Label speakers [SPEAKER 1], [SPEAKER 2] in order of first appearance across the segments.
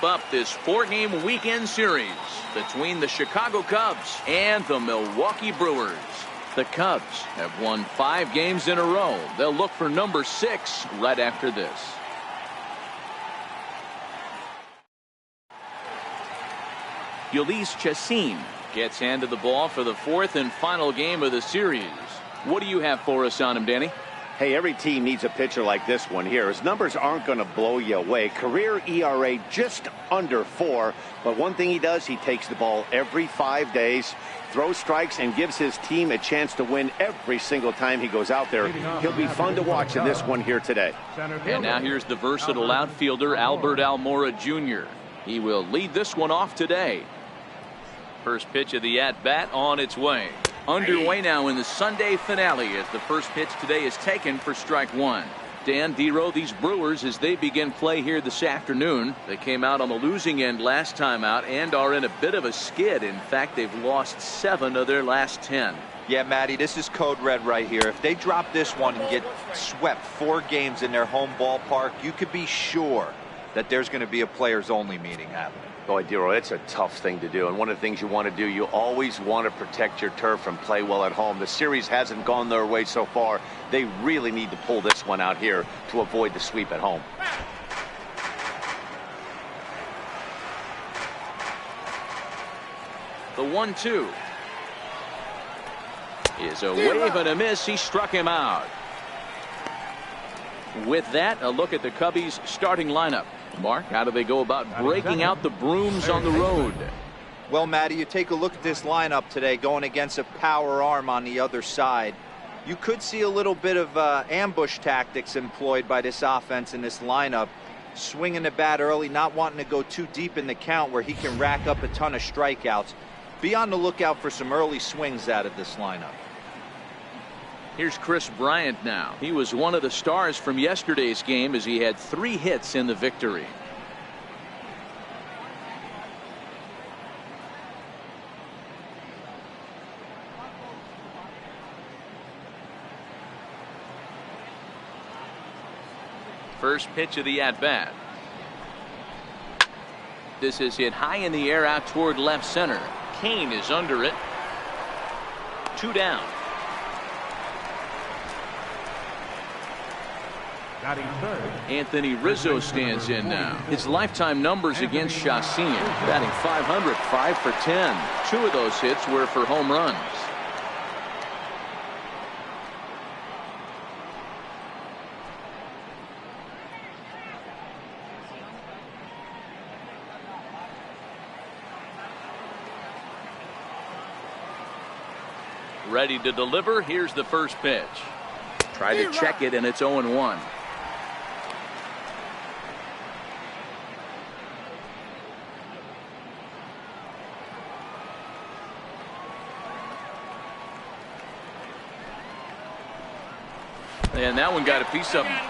[SPEAKER 1] wrap up this 4-game weekend series between the Chicago Cubs and the Milwaukee Brewers. The Cubs have won 5 games in a row. They'll look for number 6 right after this. Ulysses Chacin gets handed the ball for the 4th and final game of the series. What do you have for us on him, Danny?
[SPEAKER 2] Hey, every team needs a pitcher like this one here. His numbers aren't going to blow you away. Career ERA just under 4. But one thing he does, he takes the ball every 5 days, throws strikes, and gives his team a chance to win every single time he goes out there. He'll be fun to watch in this one here today.
[SPEAKER 1] And now here's the versatile outfielder, Albert Almora Jr. He will lead this one off today. First pitch of the at-bat on its way. Underway now in the Sunday finale as the first pitch today is taken for strike 1. Dan Dero, these Brewers, as they begin play here this afternoon, they came out on the losing end last time out and are in a bit of a skid. In fact, they've lost 7 of their last 10.
[SPEAKER 3] Yeah, Matty, this is code red right here. If they drop this one and get swept 4 games in their home ballpark, you could be sure that there's going to be a players-only meeting happening.
[SPEAKER 2] Boy, Dero, it's a tough thing to do. And one of the things you want to do, you always want to protect your turf and play well at home. The series hasn't gone their way so far. They really need to pull this one out here to avoid the sweep at home.
[SPEAKER 1] The 1-2 is a wave and a miss. He struck him out. With that, a look at the Cubbies' starting lineup. Mark, how do they go about breaking out the brooms on the road?
[SPEAKER 3] Well, Matty, you take a look at this lineup today going against a power arm on the other side. You could see a little bit of ambush tactics employed by this offense in this lineup. Swinging the bat early, not wanting to go too deep in the count where he can rack up a ton of strikeouts. Be on the lookout for some early swings out of this lineup.
[SPEAKER 1] Here's Chris Bryant now. He was one of the stars from yesterday's game as he had 3 hits in the victory. First pitch of the at-bat. This is hit high in the air out toward left center. Kane is under it. 2 down. Anthony Rizzo stands in now. His lifetime numbers against Chacin, batting .500, 5 for 10. 2 of those hits were for home runs. Ready to deliver. Here's the first pitch. Try to check it, and it's 0-1. And that one got a piece of him.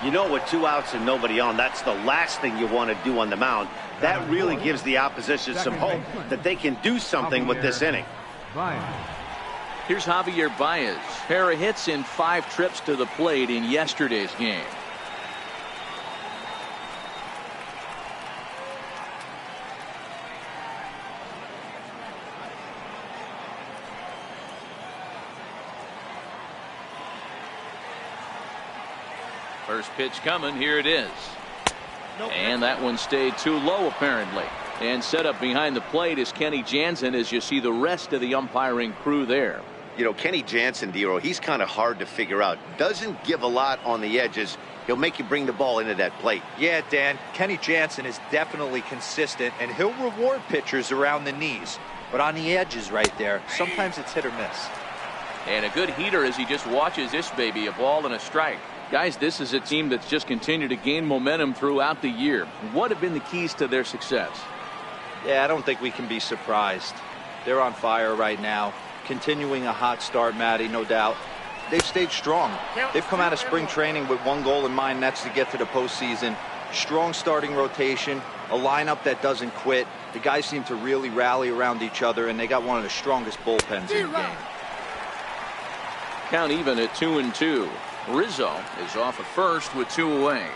[SPEAKER 2] You know, with 2 outs and nobody on, that's the last thing you want to do on the mound. That really gives the opposition some hope that they can do something with this inning.
[SPEAKER 1] Here's Javier Baez. Pair of hits in 5 trips to the plate in yesterday's game. First pitch coming. Here it is. And that one stayed too low apparently. And set up behind the plate is Kenny Jansen as you see the rest of the umpiring crew there.
[SPEAKER 2] You know, Kenny Jansen, Dero, he's kind of hard to figure out. Doesn't give a lot on the edges. He'll make you bring the ball into that plate.
[SPEAKER 3] Yeah, Dan, Kenny Jansen is definitely consistent, and he'll reward pitchers around the knees. But on the edges right there, sometimes it's hit or miss.
[SPEAKER 1] And a good heater as he just watches this baby, a ball and a strike. Guys, this is a team that's just continued to gain momentum throughout the year. What have been the keys to their success?
[SPEAKER 3] Yeah, I don't think we can be surprised. They're on fire right now. Continuing a hot start, Matty, no doubt. They've stayed strong. They've come out of spring training with one goal in mind, that's to get to the postseason. Strong starting rotation, a lineup that doesn't quit. The guys seem to really rally around each other, and they got one of the strongest bullpens in the game.
[SPEAKER 1] Count even at 2-2. Rizzo is off at first with 2 away.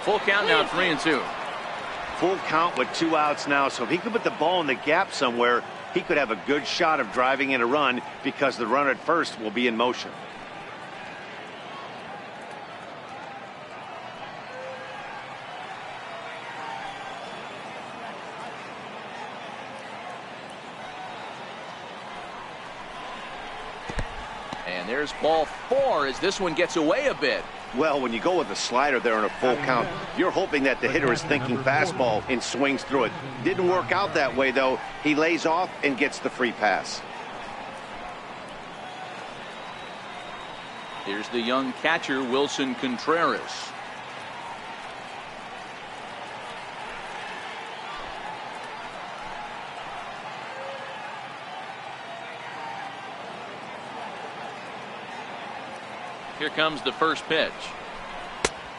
[SPEAKER 1] Full count now, 3-2.
[SPEAKER 2] Full count with 2 outs now, so if he could put the ball in the gap somewhere, he could have a good shot of driving in a run because the runner at first will be in motion.
[SPEAKER 1] And there's ball 4 as this one gets away a bit.
[SPEAKER 2] Well, when you go with a slider there on a full count, you're hoping that the hitter is thinking fastball and swings through it. Didn't work out that way, though. He lays off and gets the free pass.
[SPEAKER 1] Here's the young catcher, Wilson Contreras. Here comes the first pitch.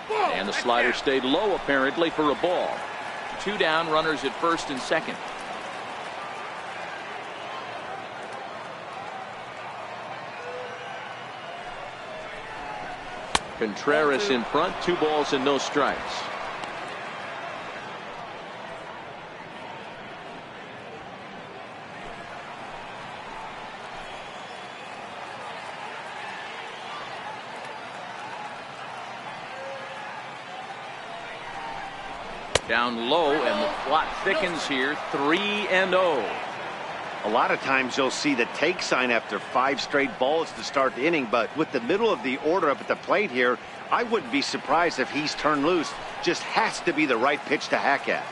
[SPEAKER 1] And the slider stayed low apparently for a ball. 2 down, runners at first and second. Contreras in front, 2 balls and no strikes. Down low, and the plot thickens here. 3-0.
[SPEAKER 2] A lot of times you'll see the take sign after 5 straight balls to start the inning, but with the middle of the order up at the plate here, I wouldn't be surprised if he's turned loose. Just has to be the right pitch to hack at.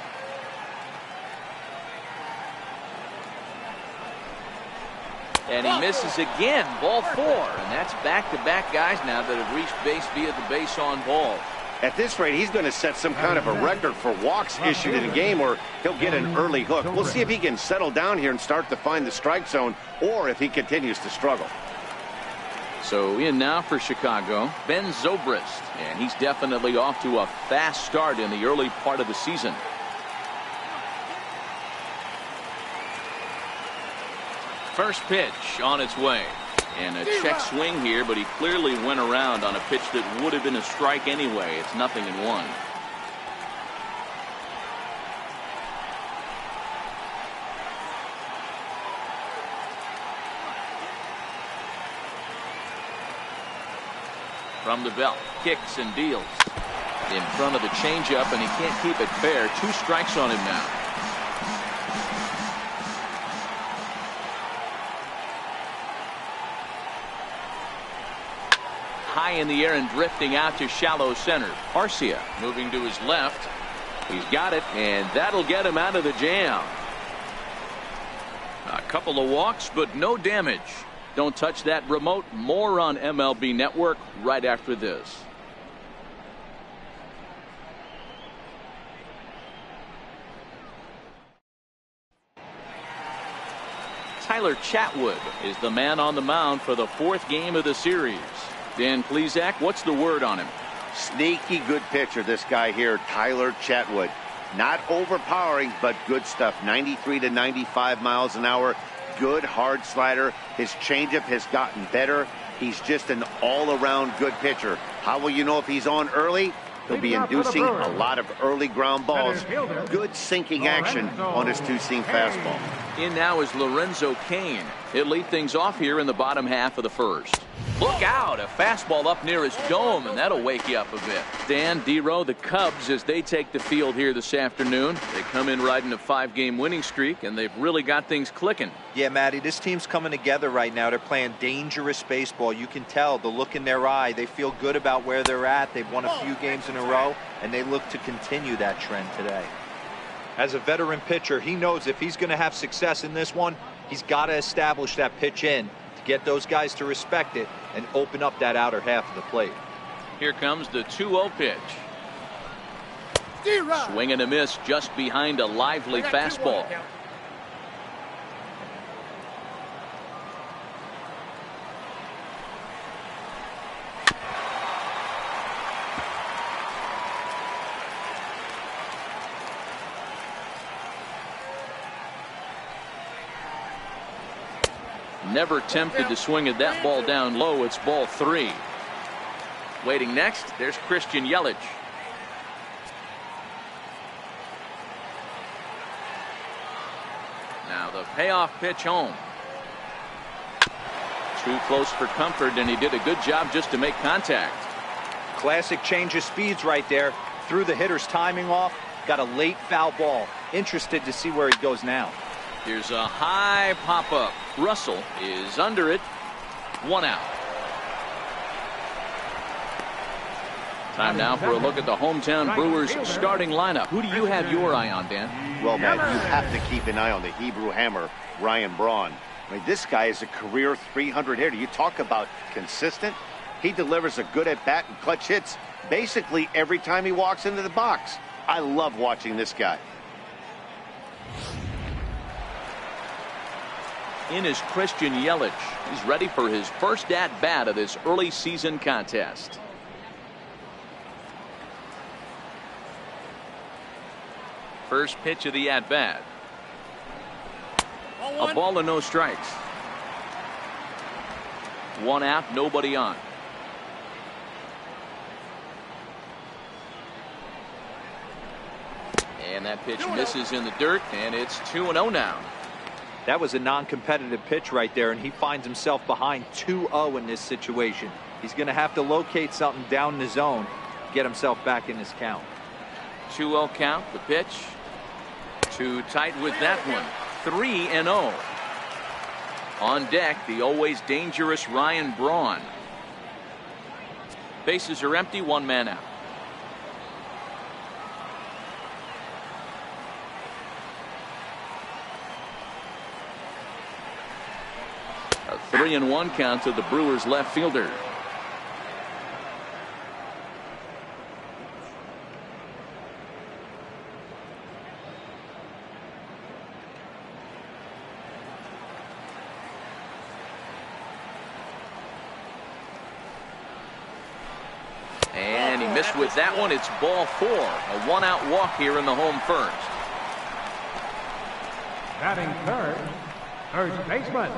[SPEAKER 1] And he misses again. Ball 4. And that's back-to-back guys now that have reached base via the base on ball.
[SPEAKER 2] At this rate, he's going to set some kind of a record for walks issued in a game, or he'll get an early hook. We'll see if he can settle down here and start to find the strike zone, or if he continues to struggle.
[SPEAKER 1] So in now for Chicago, Ben Zobrist. And he's definitely off to a fast start in the early part of the season. First pitch on its way. And a check swing here, but he clearly went around on a pitch that would have been a strike anyway. It's 0-1. From the belt, kicks and deals. In front of the changeup, and he can't keep it fair. 2 strikes on him now. High in the air and drifting out to shallow center. Arcia moving to his left. He's got it, and that'll get him out of the jam. A couple of walks, but no damage. Don't touch that remote. More on MLB Network right after this. Tyler Chatwood is the man on the mound for the 4th game of the series. Dan Plesac, what's the word on him?
[SPEAKER 2] Sneaky good pitcher, this guy here, Tyler Chatwood. Not overpowering, but good stuff. 93 to 95 miles an hour. Good hard slider. His changeup has gotten better. He's just an all-around good pitcher. How will you know if he's on early? He'll be inducing a lot of early ground balls. Good sinking action on his 2-seam fastball.
[SPEAKER 1] In now is Lorenzo Cain. He'll lead things off here in the bottom half of the first. Look out, a fastball up near his dome, and that'll wake you up a bit. Dan, D-Row, the Cubs, as they take the field here this afternoon, they come in riding a 5-game winning streak, and they've really got things clicking.
[SPEAKER 3] Yeah, Matty, this team's coming together right now. They're playing dangerous baseball. You can tell the look in their eye. They feel good about where they're at. They've won a few games in a row, and they look to continue that trend today. As a veteran pitcher, he knows if he's going to have success in this one, he's got to establish that pitch in to get those guys to respect it and open up that outer half of the plate.
[SPEAKER 1] Here comes the 2-0 pitch. Swing and a miss just behind a lively fastball. Never tempted to swing at that ball down low. It's ball 3. Waiting next, there's Christian Yelich. The payoff pitch home. Too close for comfort, and he did a good job just to make contact.
[SPEAKER 3] Classic change of speeds right there. Threw the hitter's timing off. Got a late foul ball. Interested to see where he goes now.
[SPEAKER 1] Here's a high pop-up. Russell is under it. 1 out. Time now for a look at the hometown Brewers starting lineup. Who do you have your eye on, Dan?
[SPEAKER 2] Well, Matt, you have to keep an eye on the Hebrew Hammer, Ryan Braun. I mean, this guy is a career 300 hitter. You talk about consistent. He delivers a good at-bat and clutch hits basically every time he walks into the box. I love watching this guy.
[SPEAKER 1] In is Christian Yelich. He's ready for his first at-bat of this early season contest. First pitch of the at-bat. A ball and no strikes. 1 out, nobody on. And that pitch misses in the dirt, and it's 2-0 now.
[SPEAKER 3] That was a non-competitive pitch right there, and he finds himself behind 2-0 in this situation. He's going to have to locate something down in the zone, get himself back in this count.
[SPEAKER 1] 2-0 count, the pitch. Too tight with that one. 3-0. On deck, the always dangerous Ryan Braun. Bases are empty, 1 man out. A 3-1 count to the Brewers left fielder. And he missed with that one. It's ball 4. A 1-out walk here in the home first.
[SPEAKER 4] Batting third, first baseman.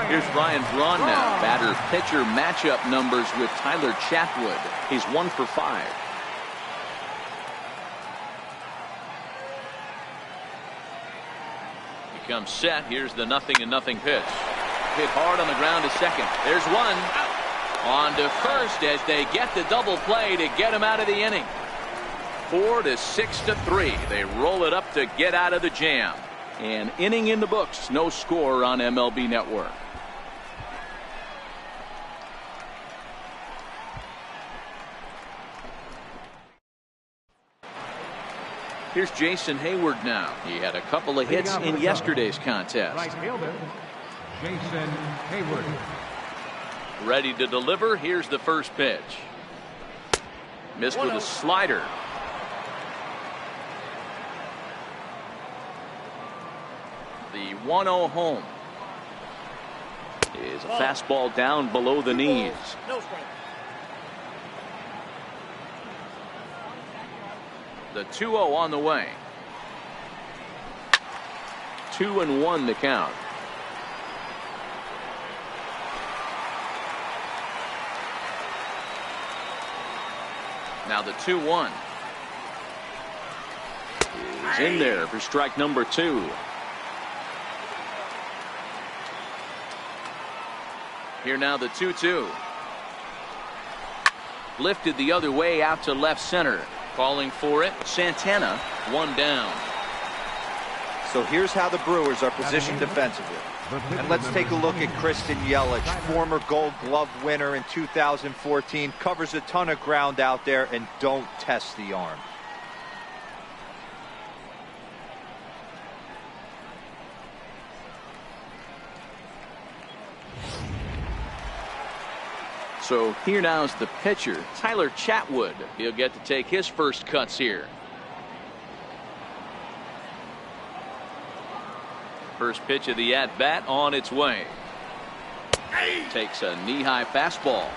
[SPEAKER 1] Here's Ryan Braun now. Batter pitcher matchup numbers with Tyler Chatwood. He's 1 for 5. He comes set. Here's the 0-0 pitch. Hit hard on the ground to second. There's one. On to first as they get the double play to get him out of the inning. 4-6-3. They roll it up to get out of the jam. An inning in the books. No score on MLB Network. Here's Jason Hayward now. He had a couple of hits in yesterday's contest.
[SPEAKER 4] Right fielder, Jason Hayward.
[SPEAKER 1] Ready to deliver. Here's the first pitch. Missed with a slider. The 1-0 home is a fastball down below the knees. The 2-0 on the way. 2-1 the count. Now the 2-1 is in there for strike number 2. Here now the 2-2. Lifted the other way out to left center. Calling for it, Santana, 1 down.
[SPEAKER 3] So here's how the Brewers are positioned defensively. And let's take a look at Christian Yelich, former Gold Glove winner in 2014, covers a ton of ground out there and don't test the arm.
[SPEAKER 1] So here now is the pitcher, Tyler Chatwood. He'll get to take his first cuts here. First pitch of the at-bat on its way. Takes a knee-high fastball.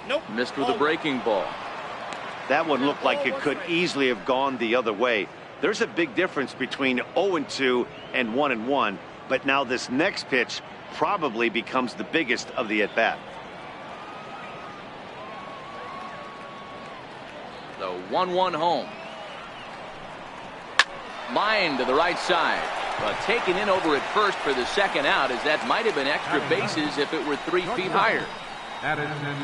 [SPEAKER 2] Nope.
[SPEAKER 1] Missed with a breaking ball.
[SPEAKER 2] That one looked like it could easily have gone the other way. There's a big difference between 0-2 and 1-1. But now this next pitch probably becomes the biggest of the at-bat.
[SPEAKER 1] The 1-1 home. Line to the right side. But taken in over at first for the second out, as that might have been extra bases if it were 3 feet higher.
[SPEAKER 4] Addison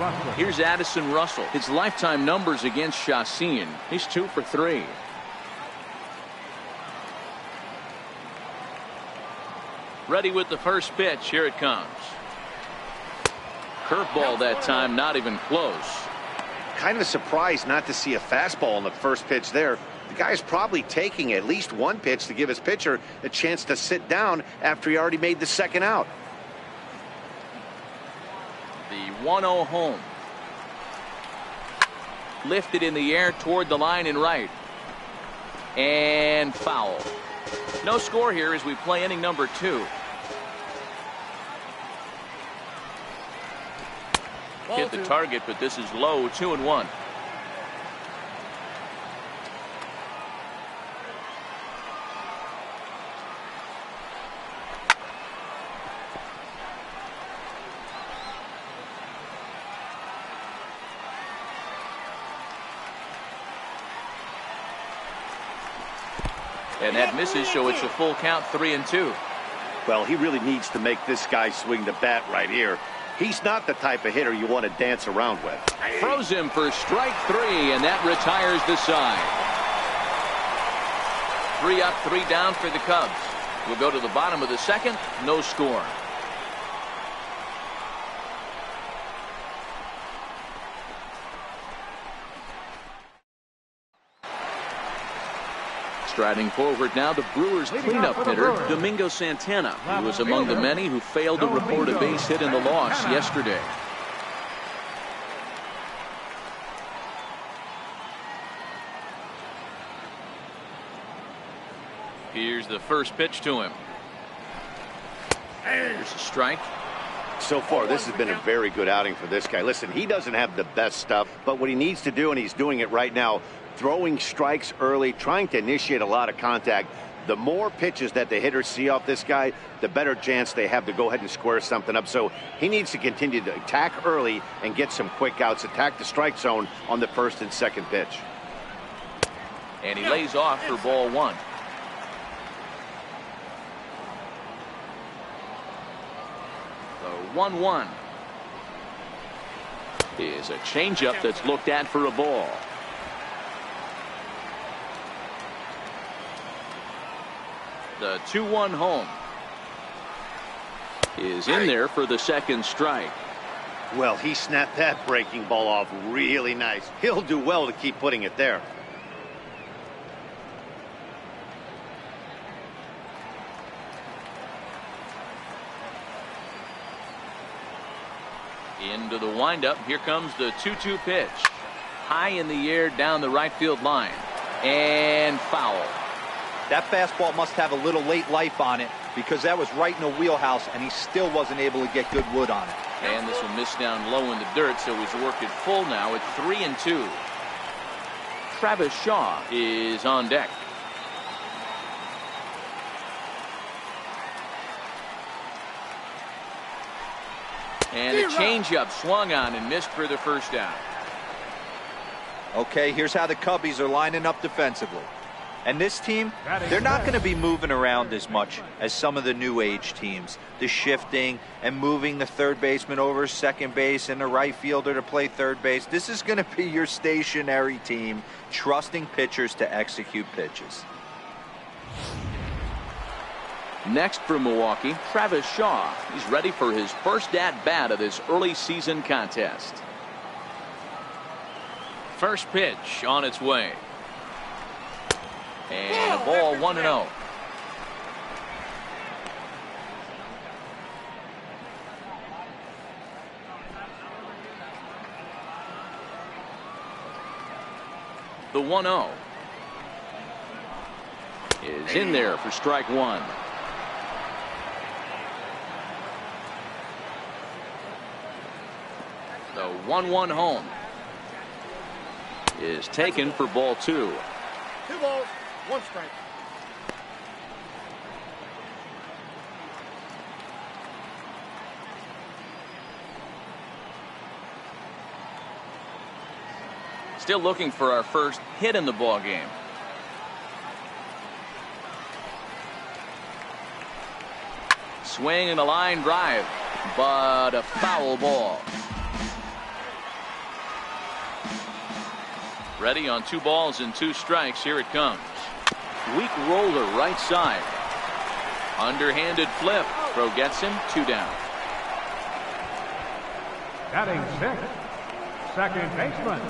[SPEAKER 4] Russell.
[SPEAKER 1] Here's Addison Russell. His lifetime numbers against Chacin. He's 2 for 3. Ready with the first pitch. Here it comes. Curveball that time, not even close.
[SPEAKER 2] Kind of surprised not to see a fastball on the first pitch there. The guy's probably taking at least one pitch to give his pitcher a chance to sit down after he already made the second out.
[SPEAKER 1] The 1-0 home. Lifted in the air toward the line and right. And foul. No score here as we play inning number 2. Hit the target, but this is low. 2-1. And that misses, so it's a full count. 3-2.
[SPEAKER 2] Well, he really needs to make this guy swing the bat right here. He's not the type of hitter you want to dance around with.
[SPEAKER 1] Throws him for strike 3, and that retires the side. 3 up, 3 down for the Cubs. We'll go to the bottom of the second. No score. Striding forward now, the Brewers cleanup hitter, Domingo Santana. He was among the many who failed to report a base hit in the loss yesterday. Here's the first pitch to him. Here's a strike.
[SPEAKER 2] So far, this has been a very good outing for this guy. Listen, he doesn't have the best stuff, but what he needs to do, and he's doing it right now, throwing strikes early, trying to initiate a lot of contact. The more pitches that the hitters see off this guy, the better chance they have to go ahead and square something up. So he needs to continue to attack early and get some quick outs, attack the strike zone on the first and second pitch.
[SPEAKER 1] And he lays off for ball 1. The 1-1 is a changeup that's looked at for a ball. The 2-1 home is in there for the second strike.
[SPEAKER 2] Well, he snapped that breaking ball off really nice. He'll do well to keep putting it there.
[SPEAKER 1] Into the windup. Here comes the 2-2 pitch. High in the air down the right field line. And foul.
[SPEAKER 3] That fastball must have a little late life on it, because that was right in the wheelhouse, and he still wasn't able to get good wood on it.
[SPEAKER 1] And this will miss down low in the dirt, so he's worked it full now at 3-2. Travis Shaw is on deck. And a changeup swung on and missed for the first down.
[SPEAKER 3] Okay, here's how the Cubbies are lining up defensively. And this team, they're not going to be moving around as much as some of the new age teams. The shifting and moving the third baseman over second base and the right fielder to play third base. This is going to be your stationary team, trusting pitchers to execute pitches.
[SPEAKER 1] Next for Milwaukee, Travis Shaw. He's ready for his first at-bat of this early season contest. First pitch on its way. And a ball 1-0. The 1-0 is in there for strike 1. The 1-1 home is taken for ball 2.
[SPEAKER 5] 2 balls, 1 strike.
[SPEAKER 1] Still looking for our first hit in the ball game. Swing and a line drive, but a foul ball. Ready on 2 balls and 2 strikes. Here it comes. Weak roller right side. Underhanded flip. Throw gets him. 2 down.
[SPEAKER 4] Batting 6th, second baseman,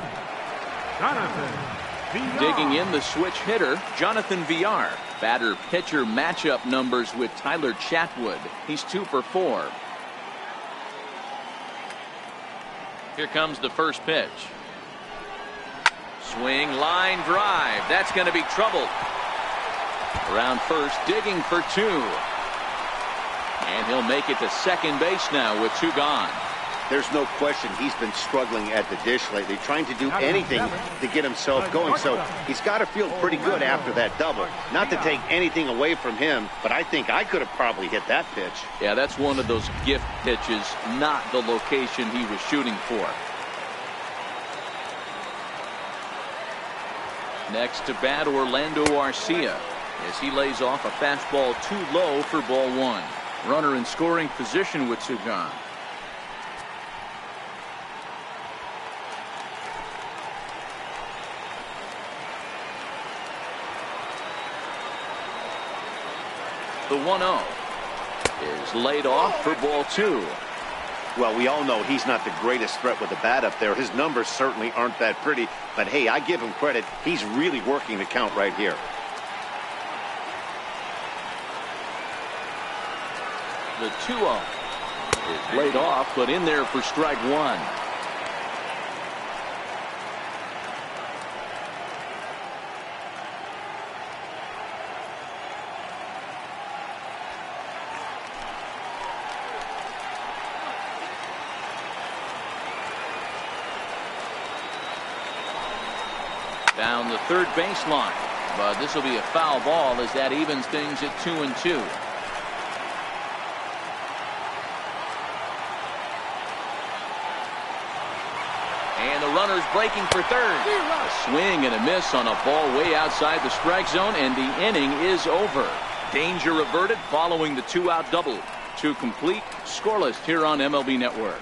[SPEAKER 4] Jonathan Villar.
[SPEAKER 1] Digging in the switch hitter, Jonathan Villar. Batter pitcher matchup numbers with Tyler Chatwood. He's 2 for 4. Here comes the first pitch. Swing, line drive. That's going to be trouble. Around first, digging for 2. And he'll make it to second base now with 2 gone.
[SPEAKER 2] There's no question he's been struggling at the dish lately, trying to do anything to get himself going. So he's got to feel pretty good after that double. Not to take anything away from him, but I think I could have probably hit that pitch.
[SPEAKER 1] Yeah, that's one of those gift pitches, not the location he was shooting for. Next to bat, Orlando Arcia, as he lays off a fastball too low for ball 1. Runner in scoring position with 2 gone. The 1-0 is laid off for ball 2.
[SPEAKER 2] Well, we all know he's not the greatest threat with the bat up there. His numbers certainly aren't that pretty. But, hey, I give him credit. He's really working the count right here.
[SPEAKER 1] The 2-0 is laid off, but in there for strike 1. Down the third baseline, but this will be a foul ball as that evens things at 2-2. And the runner's breaking for third. A swing and a miss on a ball way outside the strike zone, and the inning is over. Danger averted following the 2-out double. 2 complete, scoreless here on MLB Network.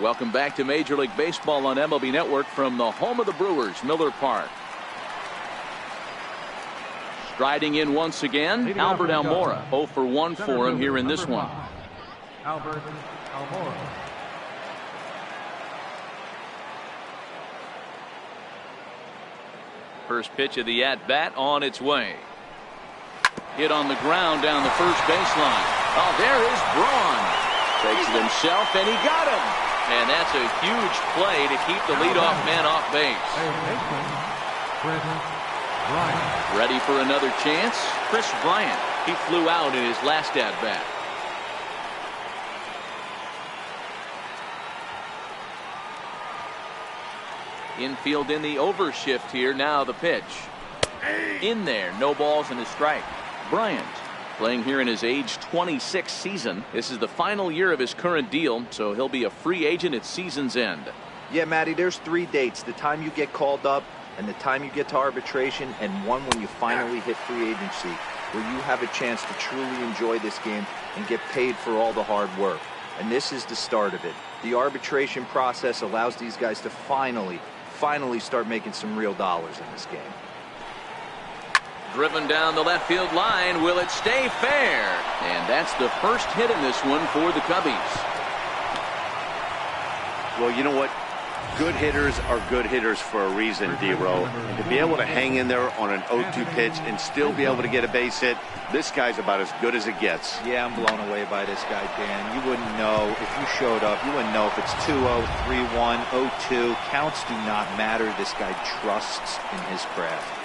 [SPEAKER 1] Welcome back to Major League Baseball on MLB Network from the home of the Brewers, Miller Park. Striding in once again, Albert Almora. 0 for 1 for him here in this one.
[SPEAKER 4] Albert Almora.
[SPEAKER 1] First pitch of the at-bat on its way. Hit on the ground down the first baseline. Oh, there is Braun. Takes it himself, and he got him. And that's a huge play to keep the leadoff man off base. Ready for another chance? Chris Bryant. He flew out in his last at-bat. Infield in the overshift here. Now the pitch. In there. No balls and a strike. Bryant playing here in his age 26 season. This is the final year of his current deal, so he'll be a free agent at season's end.
[SPEAKER 3] Yeah, Matty, there's 3 dates. The time you get called up, and the time you get to arbitration, and one when you finally hit free agency, where you have a chance to truly enjoy this game and get paid for all the hard work. And this is the start of it. The arbitration process allows these guys to finally start making some real dollars in this game.
[SPEAKER 1] Driven down the left field line. Will it stay fair? And that's the first hit in this one for the Cubbies.
[SPEAKER 2] Well, you know what? Good hitters are good hitters for a reason, D-Row. And to be able to hang in there on an 0-2 pitch and still be able to get a base hit, this guy's about as good as it gets.
[SPEAKER 3] Yeah, I'm blown away by this guy, Dan. You wouldn't know if you showed up. You wouldn't know if it's 2-0, 3-1, 0-2. Counts do not matter. This guy trusts in his craft.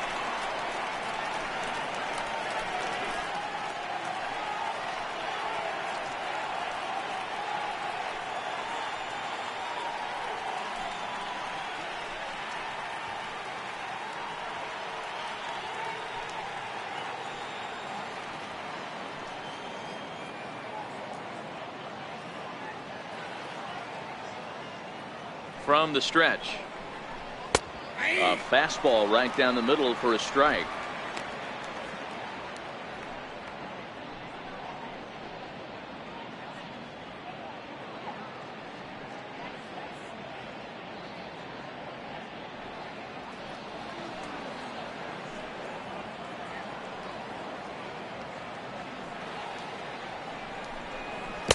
[SPEAKER 1] From the stretch. A fastball right down the middle for a strike.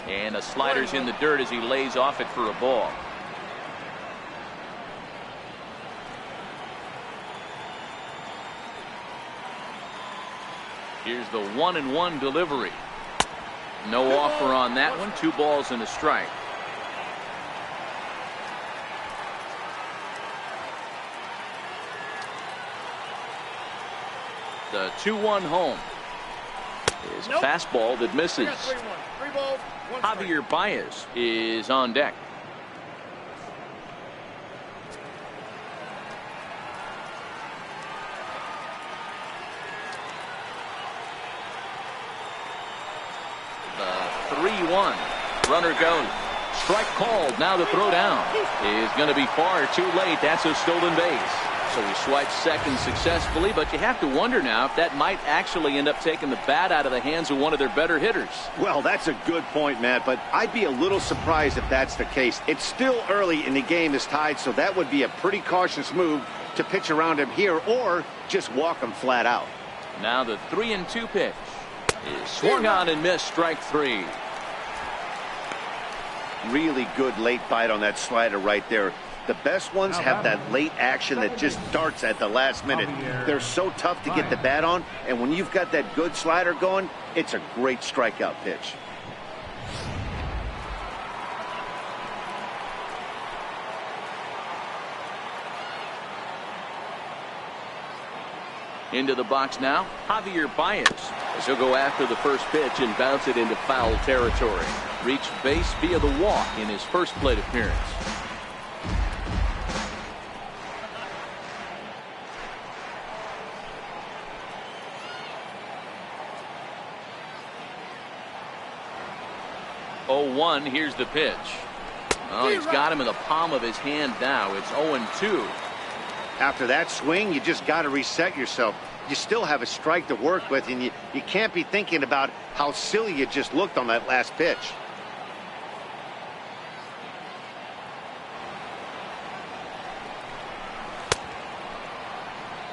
[SPEAKER 1] And a slider's in the dirt as he lays off it for a ball. Here's the 1-1 delivery. No offer on that one. 2 balls and a strike. The 2-1 home. Is a fastball that misses. Javier Baez is on deck. The 3-1. Runner goes. Strike called. Now the throw down is going to be far too late. That's a stolen base. So he swipes second successfully, but you have to wonder now if that might actually end up taking the bat out of the hands of one of their better hitters.
[SPEAKER 2] Well, that's a good point, Matt, but I'd be a little surprised if that's the case. It's still early in the game is tied, so that would be a pretty cautious move to pitch around him here or just walk him flat out.
[SPEAKER 1] Now the 3-2 pitch is swung on and missed. Strike 3.
[SPEAKER 2] Really good late bite on that slider right there. The best ones have that late action that just darts at the last minute. They're so tough to get the bat on, and when you've got that good slider going, it's a great strikeout pitch.
[SPEAKER 1] Into the box now, Javier Baez, as he'll go after the first pitch and bounce it into foul territory. Reached base via the walk in his first plate appearance. Here's the pitch. Oh, he's got him in the palm of his hand now. It's 0-2.
[SPEAKER 2] After that swing, you just got to reset yourself. You still have a strike to work with, and you can't be thinking about how silly you just looked on that last pitch.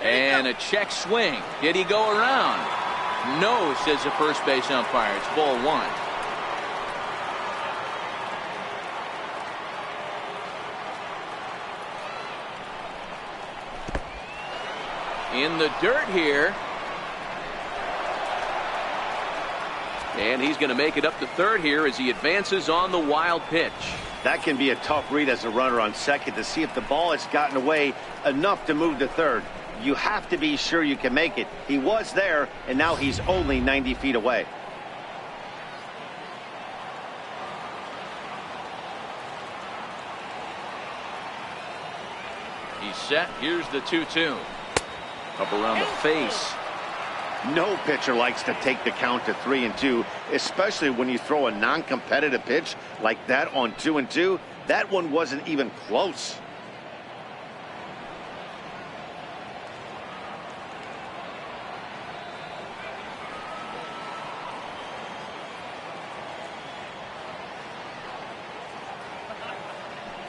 [SPEAKER 1] And a check swing. Did he go around? No, says the first base umpire. It's ball 1. In the dirt here. And he's going to make it up to third here as he advances on the wild pitch.
[SPEAKER 2] That can be a tough read as a runner on second to see if the ball has gotten away enough to move to third. You have to be sure you can make it. He was there, and now he's only 90 feet away.
[SPEAKER 1] He's set. Here's the 2-2. Up around the face.
[SPEAKER 2] No pitcher likes to take the count to 3-2, especially when you throw a non-competitive pitch like that on 2-2. That one wasn't even close.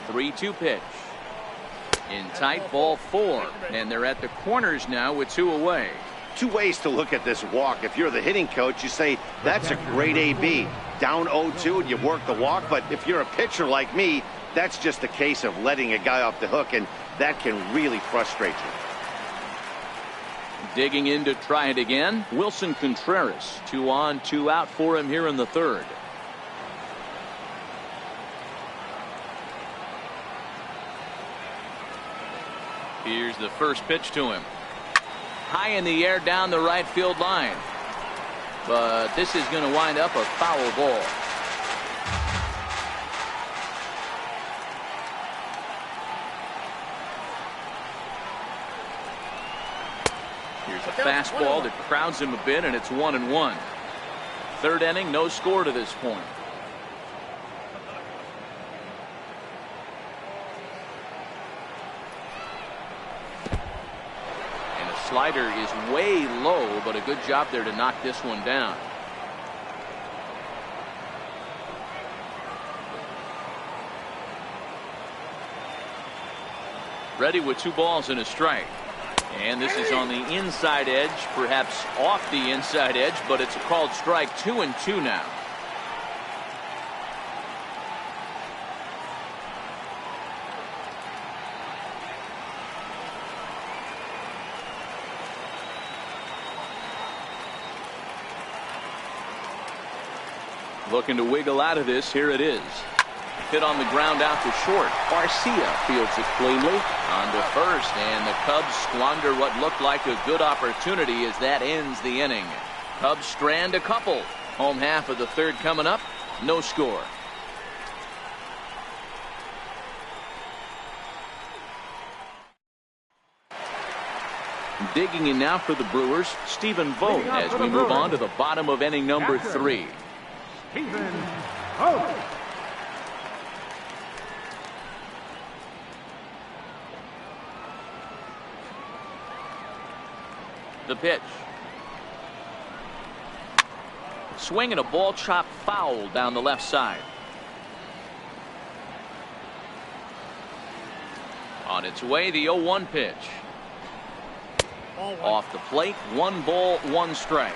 [SPEAKER 1] Three-two pitch. In tight, ball 4, and they're at the corners now with 2 away.
[SPEAKER 2] 2 ways to look at this walk. If you're the hitting coach, you say that's a great AB. Down 0-2 and you work the walk, but if you're a pitcher like me, that's just a case of letting a guy off the hook, and that can really frustrate you.
[SPEAKER 1] Digging in to try it again, Wilson Contreras. 2 on, 2 out for him here in the third. Here's the first pitch to him. High in the air down the right field line. But this is going to wind up a foul ball. Here's a fastball that crowds him a bit, and it's 1-1. Third inning, no score to this point. slider is way low, but a good job there to knock this one down. Ready with 2 balls and a strike. And this is on the inside edge, perhaps off the inside edge, but it's a called strike. 2-2 now. Looking to wiggle out of this. Here it is. Hit on the ground out to short. Garcia fields it cleanly on to first, and the Cubs squander what looked like a good opportunity as that ends the inning. Cubs strand a couple. Home half of the third coming up. No score. Digging in now for the Brewers, Stephen Vogt, as we move on to the bottom of inning number 3.
[SPEAKER 4] Stephen Vogt.
[SPEAKER 1] The pitch. Swing and a ball chopped foul down the left side. On its way, the 0-1 pitch. Off the plate, 1 ball, 1 strike.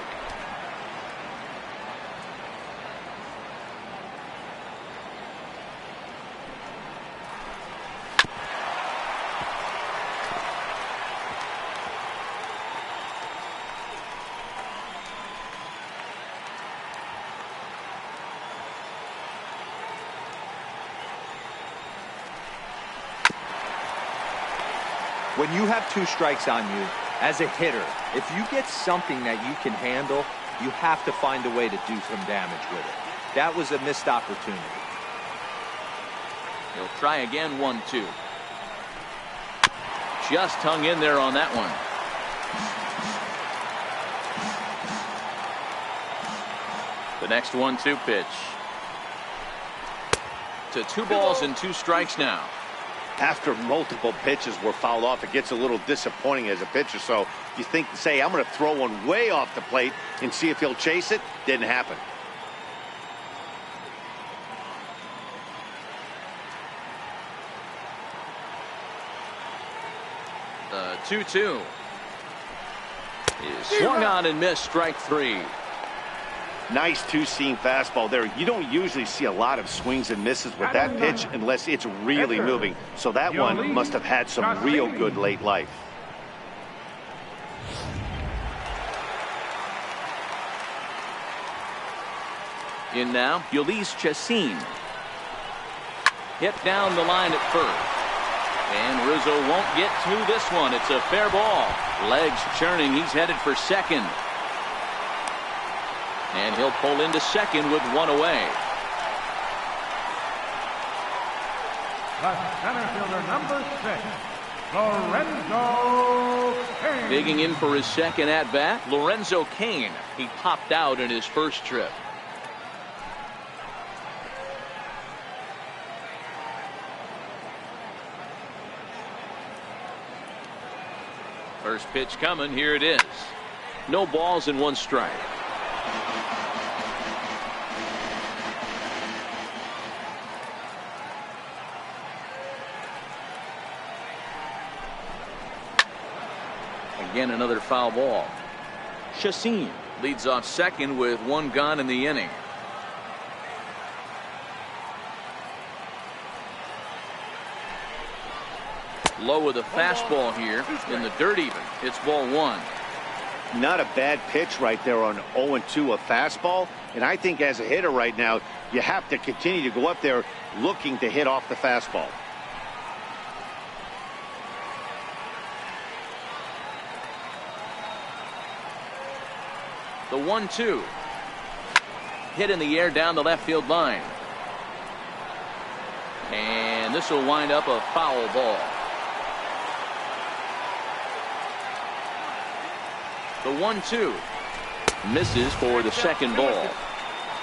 [SPEAKER 3] When you have 2 strikes on you, as a hitter, if you get something that you can handle, you have to find a way to do some damage with it. That was a missed opportunity.
[SPEAKER 1] He'll try again. 1-2. Just hung in there on that one. The next 1-2 pitch. To 2 balls and 2 strikes now.
[SPEAKER 2] After multiple pitches were fouled off, it gets a little disappointing as a pitcher. So you think, say, I'm going to throw one way off the plate and see if he'll chase it. Didn't happen.
[SPEAKER 1] The 2-2 is swung on and missed. Strike 3.
[SPEAKER 2] Nice 2-seam fastball there. You don't usually see a lot of swings and misses with that pitch unless it's really moving. So that one must have had some real good late life.
[SPEAKER 1] In now, Ulysses Chacin. Hit down the line at first. And Rizzo won't get to this one. It's a fair ball. Legs churning. He's headed for second. And he'll pull into second with 1 away.
[SPEAKER 4] The center fielder, number 6, Lorenzo Cain.
[SPEAKER 1] Digging in for his second at bat, Lorenzo Cain. He popped out in his first trip. First pitch coming. Here it is. No balls and 1 strike. Again, another foul ball. Chacin leads off second with 1 gone in the inning. Low with a fastball here in the dirt even. It's ball 1.
[SPEAKER 2] Not a bad pitch right there on 0-2, a fastball. And I think as a hitter right now, you have to continue to go up there looking to hit off the fastball.
[SPEAKER 1] The 1-2. Hit in the air down the left field line. And this will wind up a foul ball. The 1-2 misses for the second ball.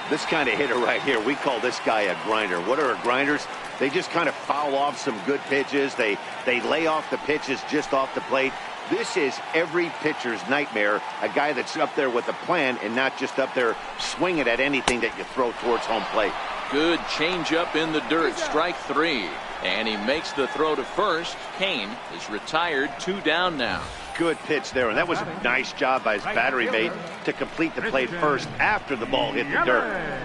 [SPEAKER 2] This kind of hitter right here, we call this guy a grinder. What are grinders? They just kind of foul off some good pitches. They lay off the pitches just off the plate. This is every pitcher's nightmare, a guy that's up there with a plan and not just up there swinging at anything that you throw towards home plate.
[SPEAKER 1] Good changeup in the dirt, strike 3. And he makes the throw to first. Kane is retired, 2 down now.
[SPEAKER 2] Good pitch there, and that was a nice job by his battery mate to complete the play first after the ball hit the dirt.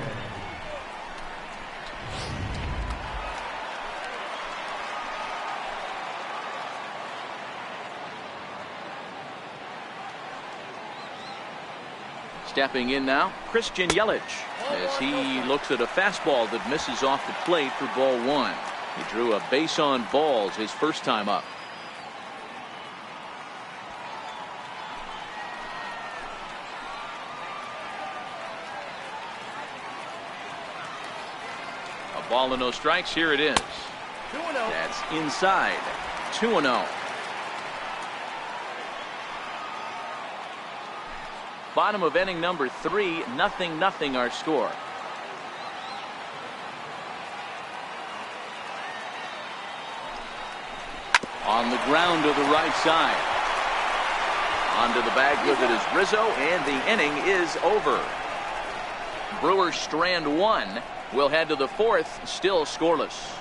[SPEAKER 1] Stepping in now, Christian Yelich, as he looks at a fastball that misses off the plate for ball 1. He drew a base on balls his first time up. A ball and no strikes. Here it is. That's inside. 2-0. Bottom of inning number 3, 0-0 our score. On the ground to the right side. Onto the bag with it is Rizzo, and the inning is over. Brewers strand 1. We'll head to the 4th, still scoreless.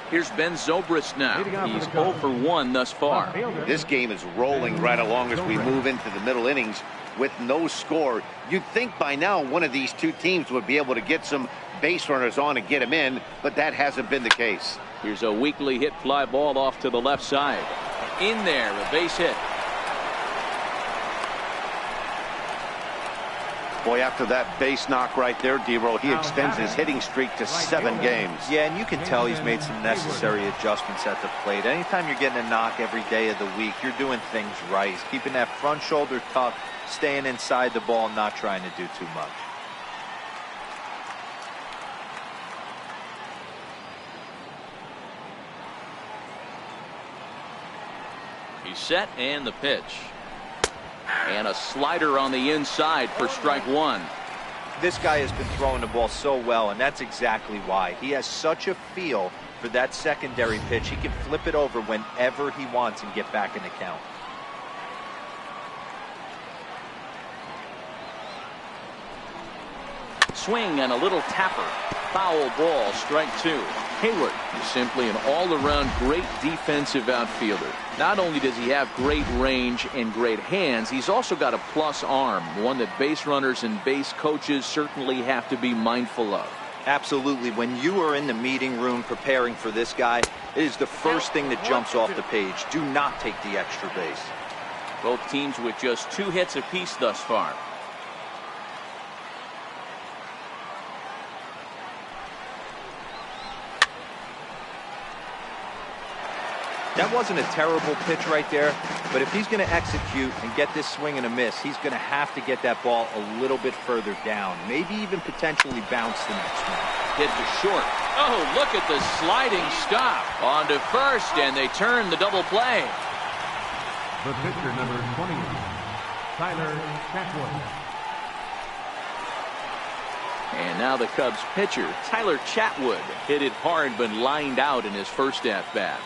[SPEAKER 1] Here's Ben Zobrist now. He's 0 for 1 thus far.
[SPEAKER 2] This game is rolling right along as we move into the middle innings with no score. You'd think by now one of these two teams would be able to get some base runners on and get them in, but that hasn't been the case.
[SPEAKER 1] Here's a weakly hit fly ball off to the left side. In there, a base hit.
[SPEAKER 2] Boy, after that base knock right there, D-Roll, he extends his hitting streak to 7 games.
[SPEAKER 3] Yeah, and you can tell he's made some necessary adjustments at the plate. Anytime you're getting a knock every day of the week, you're doing things right. He's keeping that front shoulder tucked, staying inside the ball, and not trying to do too much.
[SPEAKER 1] He's set, and the pitch. And a slider on the inside for strike 1.
[SPEAKER 3] This guy has been throwing the ball so well, and that's exactly why. He has such a feel for that secondary pitch. He can flip it over whenever he wants and get back in the count.
[SPEAKER 1] Swing and a little tapper. Foul ball, strike 2. Hayward is simply an all-around great defensive outfielder. Not only does he have great range and great hands, he's also got a plus arm, one that base runners and base coaches certainly have to be mindful of.
[SPEAKER 3] Absolutely. When you are in the meeting room preparing for this guy, it is the first thing that jumps off the page. Do not take the extra base.
[SPEAKER 1] Both teams with just 2 hits apiece thus far.
[SPEAKER 3] That wasn't a terrible pitch right there, but if he's going to execute and get this swing and a miss, he's going to have to get that ball a little bit further down, maybe even potentially bounce the next one.
[SPEAKER 1] Hit to short. Oh, look at the sliding stop. On to first, and they turn the double play.
[SPEAKER 4] The pitcher, number 20, Tyler Chatwood.
[SPEAKER 1] And now the Cubs pitcher, Tyler Chatwood, hit it hard but lined out in his first at-bat.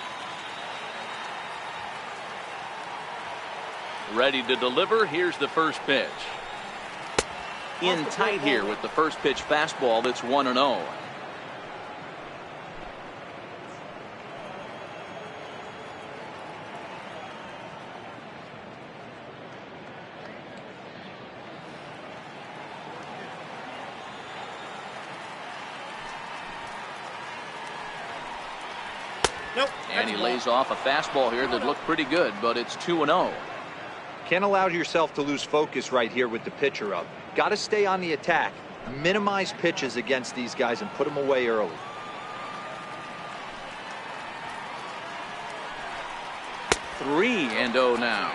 [SPEAKER 1] Ready to deliver. Here's the first pitch. In tight here with the first pitch fastball. That's 1-0.
[SPEAKER 2] Nope.
[SPEAKER 1] And he lays off a fastball here that looked pretty good, but it's 2-0.
[SPEAKER 3] Can't allow yourself to lose focus right here with the pitcher up. Got to stay on the attack. Minimize pitches against these guys and put them away early.
[SPEAKER 1] Three and 0 now.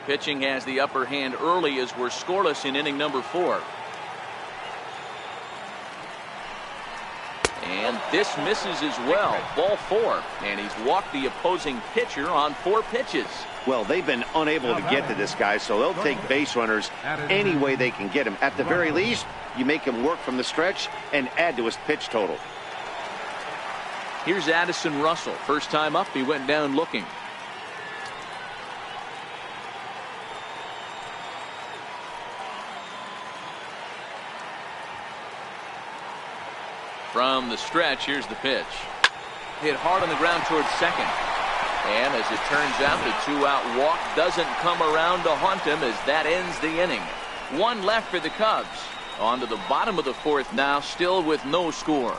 [SPEAKER 1] Pitching has the upper hand early as we're scoreless in inning number 4. And this misses as well. Ball 4. And he's walked the opposing pitcher on 4 pitches.
[SPEAKER 2] Well, they've been unable to get to this guy, so they'll take base runners any way they can get him. At the very least, you make him work from the stretch and add to his pitch total.
[SPEAKER 1] Here's Addison Russell. First time up, he went down looking. From the stretch, here's the pitch. Hit hard on the ground towards second. And as it turns out, the 2-out walk doesn't come around to haunt him as that ends the inning. 1 left for the Cubs. On to the bottom of the 4th now, still with no score.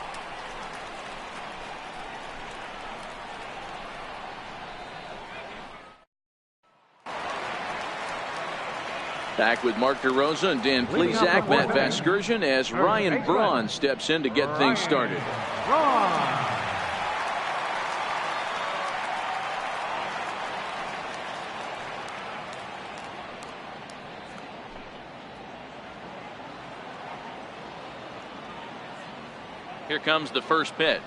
[SPEAKER 1] Back with Mark DeRosa and Dan Plesac, Matt Vasgersian, as Ryan Braun steps in to get things started. Here comes the first pitch.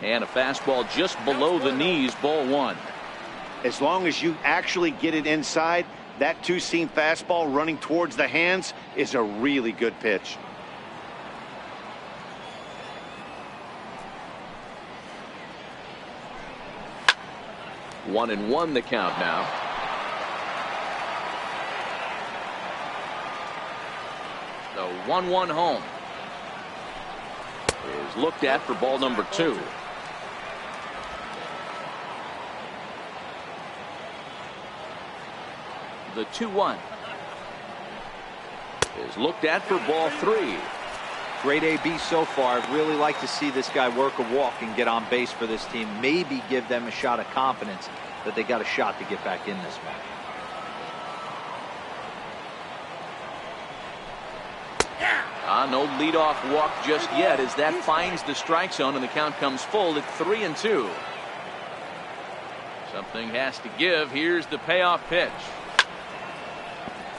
[SPEAKER 1] And a fastball just below the knees, ball 1.
[SPEAKER 2] As long as you actually get it inside, that 2-seam fastball running towards the hands is a really good pitch.
[SPEAKER 1] One and one the count now. The 1-1 home is looked at for ball number 2. The 2-1 is looked at for ball 3.
[SPEAKER 3] Great AB so far. I'd really like to see this guy work a walk and get on base for this team. Maybe give them a shot of confidence that they got a shot to get back in this one.
[SPEAKER 1] No leadoff walk just yet as that finds the strike zone and the count comes full at 3-2. Something has to give. Here's the payoff pitch.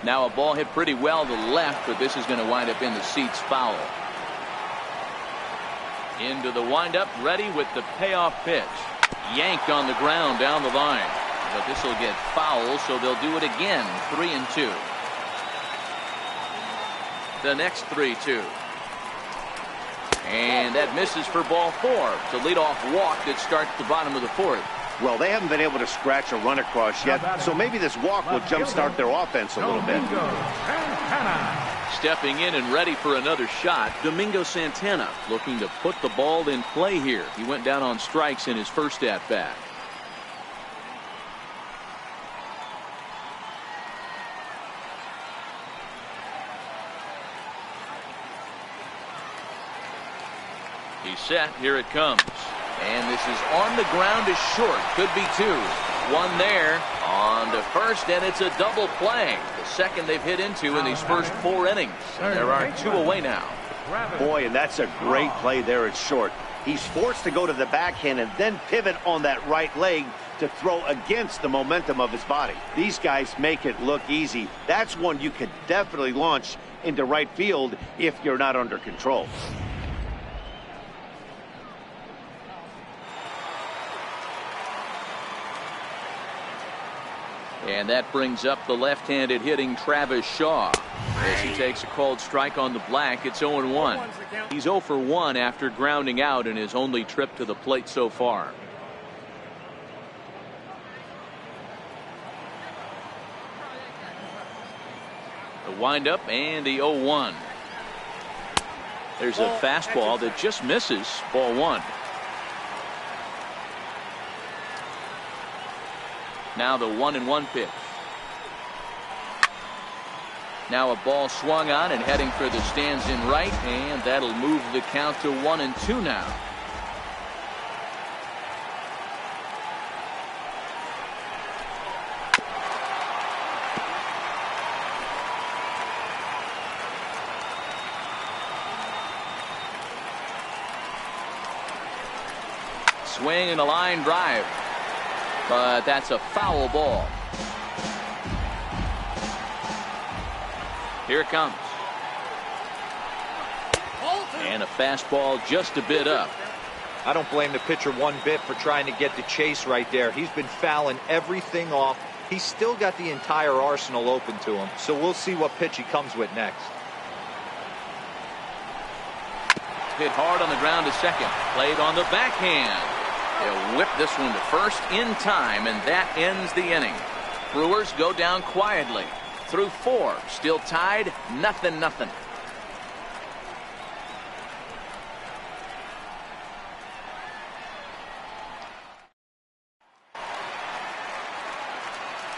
[SPEAKER 1] Now a ball hit pretty well to the left, but this is going to wind up in the seats foul. Into the windup, ready with the payoff pitch. Yanked on the ground down the line. But this will get foul, so they'll do it again. 3-2. The next 3-2. And that misses for ball 4. It's a leadoff walk that starts the bottom of the 4th.
[SPEAKER 2] Well, they haven't been able to scratch a run across yet, so maybe this walk will jumpstart their offense a little bit.
[SPEAKER 1] Stepping in and ready for another shot, Domingo Santana looking to put the ball in play here. He went down on strikes in his first at-bat. He's set. Here it comes. And this is on the ground is short. Could be 2. 1 there on to first, and it's a double play. The second they've hit into in these first 4 innings. And there are 2 away now.
[SPEAKER 2] Boy, and that's a great play there at short. He's forced to go to the backhand and then pivot on that right leg to throw against the momentum of his body. These guys make it look easy. That's one you could definitely launch into right field if you're not under control.
[SPEAKER 1] And that brings up the left-handed hitting Travis Shaw. As he takes a called strike on the black, it's 0-1. He's 0 for 1 after grounding out in his only trip to the plate so far. The windup and the 0-1. There's a fastball that just misses, ball 1. Now the 1-1 pitch. Now a ball swung on and heading for the stands in right, and that'll move the count to 1-2 now. Swing and a line drive. But that's a foul ball. Here it comes. And a fastball just a bit up.
[SPEAKER 3] I don't blame the pitcher one bit for trying to get the chase right there. He's been fouling everything off. He's still got the entire arsenal open to him. So we'll see what pitch he comes with next.
[SPEAKER 1] Hit hard on the ground to second. Played on the backhand. They'll whip this one to first in time, and that ends the inning. Brewers go down quietly. Through 4. Still tied. 0-0.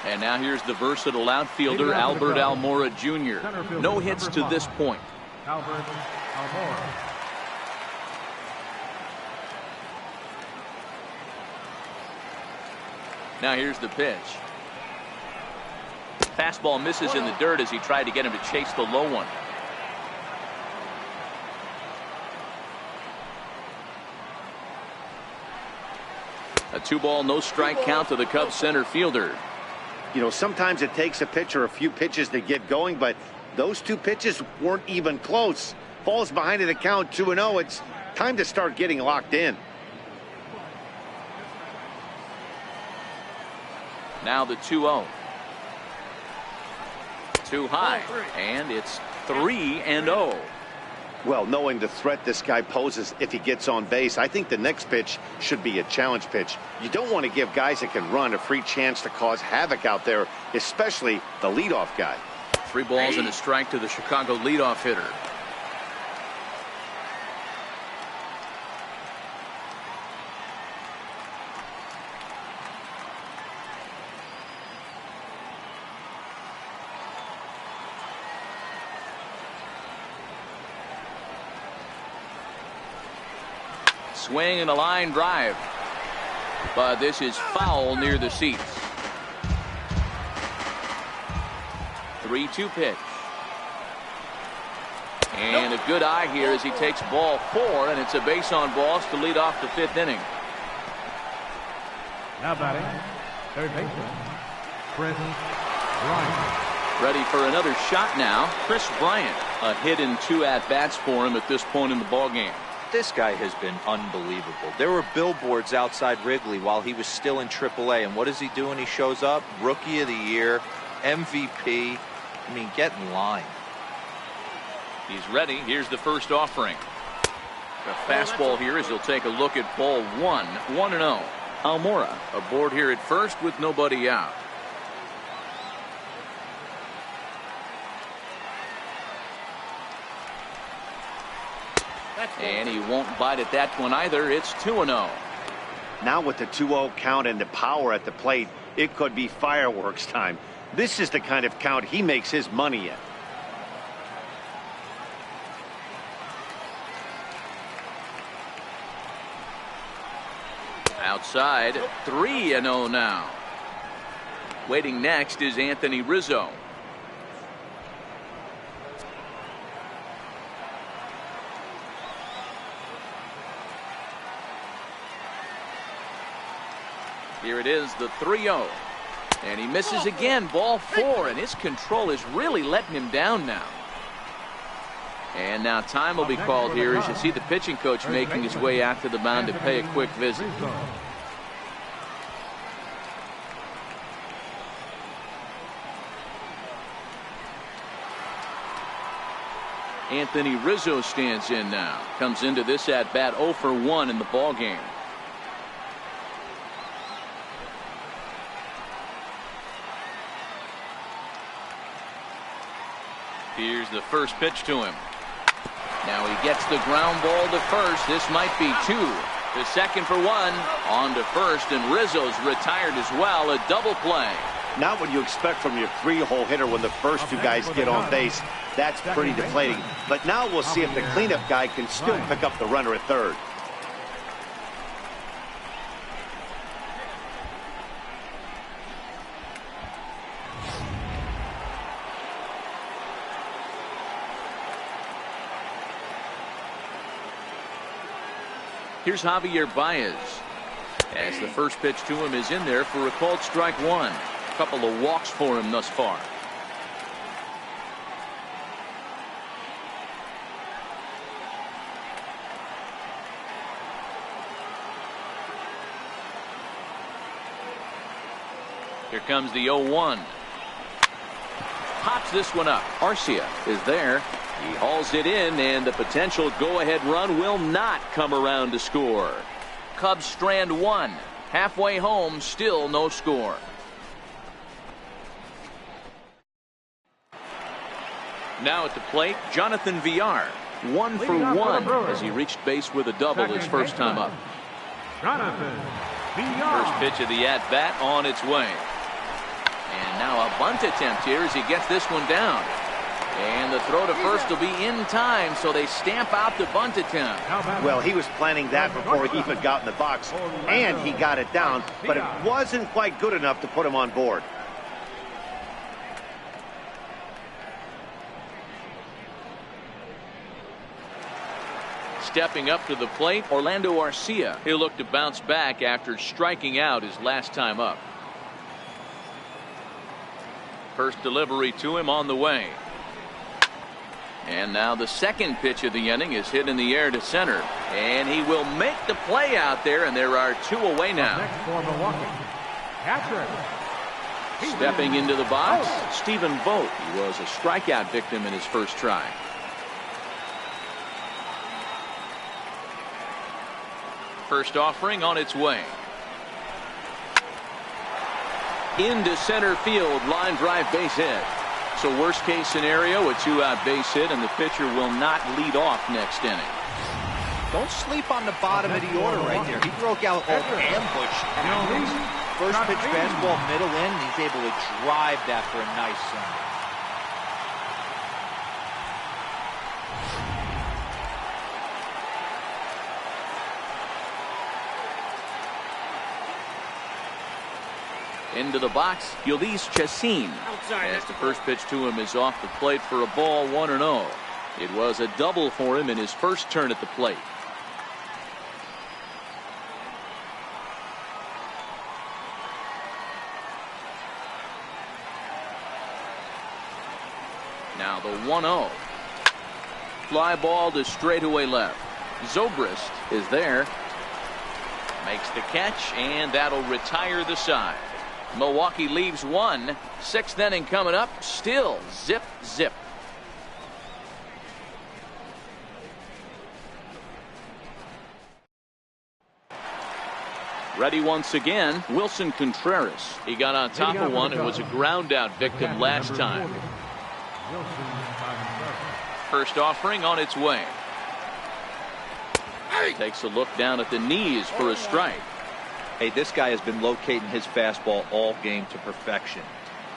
[SPEAKER 1] And now here's the versatile outfielder, Albert Almora Jr. No hits to this point.
[SPEAKER 4] Albert Almora.
[SPEAKER 1] Now here's the pitch. Fastball misses in the dirt as he tried to get him to chase the low one. A 2-ball, no strike count to the Cubs center fielder.
[SPEAKER 2] You know, sometimes it takes a pitcher a few pitches to get going, but those 2 pitches weren't even close. Falls behind in the count 2-0. It's time to start getting locked in.
[SPEAKER 1] Now the 2-0. Too high, and it's 3-0.
[SPEAKER 2] Well, knowing the threat this guy poses if he gets on base, I think the next pitch should be a challenge pitch. You don't want to give guys that can run a free chance to cause havoc out there, especially the leadoff guy.
[SPEAKER 1] 3 balls and a strike to the Chicago leadoff hitter. Swing and a line drive, but this is foul near the seats. 3-2 pitch, and a good eye here as he takes ball 4, and it's a base on balls to lead off the 5th inning.
[SPEAKER 4] Now batting, third baseman, Chris Bryant.
[SPEAKER 1] Ready for another shot now. Chris Bryant, a hit in 2 at-bats for him at this point in the ballgame.
[SPEAKER 3] This guy has been unbelievable. There were billboards outside Wrigley while he was still in AAA. And what is he doing? He shows up, Rookie of the Year, MVP. I mean, get in line.
[SPEAKER 1] He's ready. Here's the first offering. A fastball here as he'll take a look at ball 1. 1-0. Almora aboard here at first with nobody out. And he won't bite at that one either. It's 2-0.
[SPEAKER 2] Now with the 2-0 count and the power at the plate, it could be fireworks time. This is the kind of count he makes his money in.
[SPEAKER 1] Outside, 3-0 now. Waiting next is Anthony Rizzo. Here it is, the 3-0. And he misses again, ball 4, and his control is really letting him down now. And now time will be called here as you see the pitching coach making his way out to the mound to pay a quick visit. Anthony Rizzo stands in now. Comes into this at bat 0 for 1 in the ball game. Here's the first pitch to him. Now he gets the ground ball to first. This might be 2. The second for 1. On to first, and Rizzo's retired as well. A double play.
[SPEAKER 2] Not what you expect from your 3-hole hitter when the first 2 guys get on base. That's pretty deflating. But now we'll see if the cleanup guy can still pick up the runner at third.
[SPEAKER 1] Here's Javier Baez. As the first pitch to him is in there for a called strike 1. A couple of walks for him thus far. Here comes the 0-1. Pops this one up. Arcia is there. He hauls it in, and the potential go-ahead run will not come around to score. Cubs strand one. Halfway home, still no score. Now at the plate, Jonathan Villar. 1 for 1 as he reached base with a double his first time up.
[SPEAKER 4] Jonathan Villar.
[SPEAKER 1] First pitch of the at-bat on its way. And now a bunt attempt here as he gets this one down. And the throw to first will be in time, so they stamp out the bunt attempt.
[SPEAKER 2] Well, he was planning that before he even got in the box, and he got it down, but it wasn't quite good enough to put him on board.
[SPEAKER 1] Stepping up to the plate, Orlando Arcia. He'll look to bounce back after striking out his last time up. First delivery to him on the way. And now the second pitch of the inning is hit in the air to center. And he will make the play out there, and there are 2 away now.
[SPEAKER 4] Next for Milwaukee, catcher.
[SPEAKER 1] Stepping into the box, Stephen Vogt. He was a strikeout victim in his first try. First offering on its way. Into center field, line drive base hit. So worst case scenario, a 2-out base hit, and the pitcher will not lead off next inning.
[SPEAKER 3] Don't sleep on the bottom of the order right there. He broke out an ambush tactics. First pitch fastball, middle in. He's able to drive that for a nice center.
[SPEAKER 1] Into the box, Yildiz Chacin. As the first pitch to him is off the plate for a ball, 1-0. It was a double for him in his first turn at the plate. Now the 1-0. Fly ball to straightaway left. Zobrist is there. Makes the catch, and that'll retire the side. Milwaukee leaves one. 6th inning coming up. Still zip, zip. Ready once again, Wilson Contreras. He got on top of one and was a ground out victim last time. First offering on its way. Takes a look down at the knees for a strike.
[SPEAKER 3] Hey, this guy has been locating his fastball all game to perfection.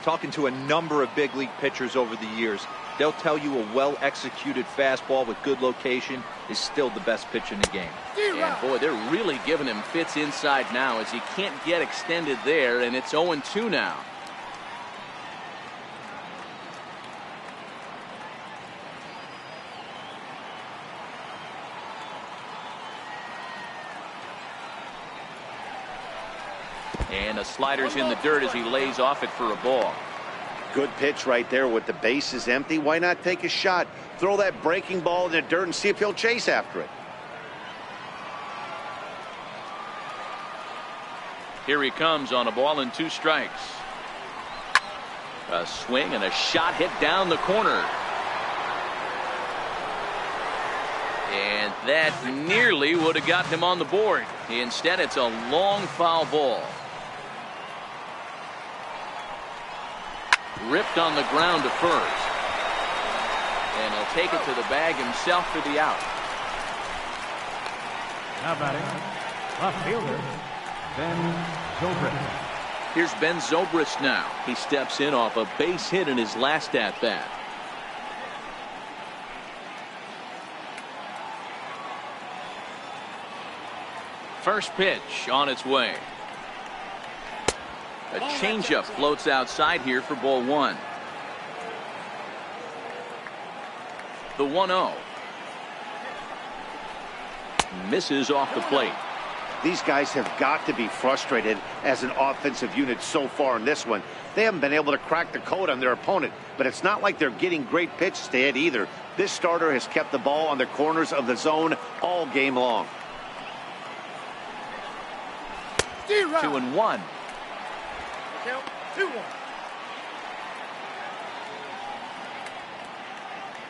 [SPEAKER 3] Talking to a number of big league pitchers over the years, they'll tell you a well-executed fastball with good location is still the best pitch in the game.
[SPEAKER 1] And boy, they're really giving him fits inside now as he can't get extended there, and it's 0-2 now. And the slider's in the dirt as he lays off it for a ball.
[SPEAKER 2] Good pitch right there with the bases empty. Why not take a shot? Throw that breaking ball in the dirt and see if he'll chase after it.
[SPEAKER 1] Here he comes on a ball and 2 strikes. A swing and a shot hit down the corner. And that nearly would have gotten him on the board. Instead, it's a long foul ball. Ripped on the ground to first. And he'll take it to the bag himself for the out.
[SPEAKER 4] Now batting, left fielder, Ben Zobrist.
[SPEAKER 1] Here's Ben Zobrist now. He steps in off a base hit in his last at-bat. First pitch on its way. A changeup floats outside here for ball 1. The 1-0. Misses off the plate.
[SPEAKER 2] These guys have got to be frustrated as an offensive unit so far in this one. They haven't been able to crack the code on their opponent, but it's not like they're getting great pitches to hit either. This starter has kept the ball on the corners of the zone all game long.
[SPEAKER 1] 2-1.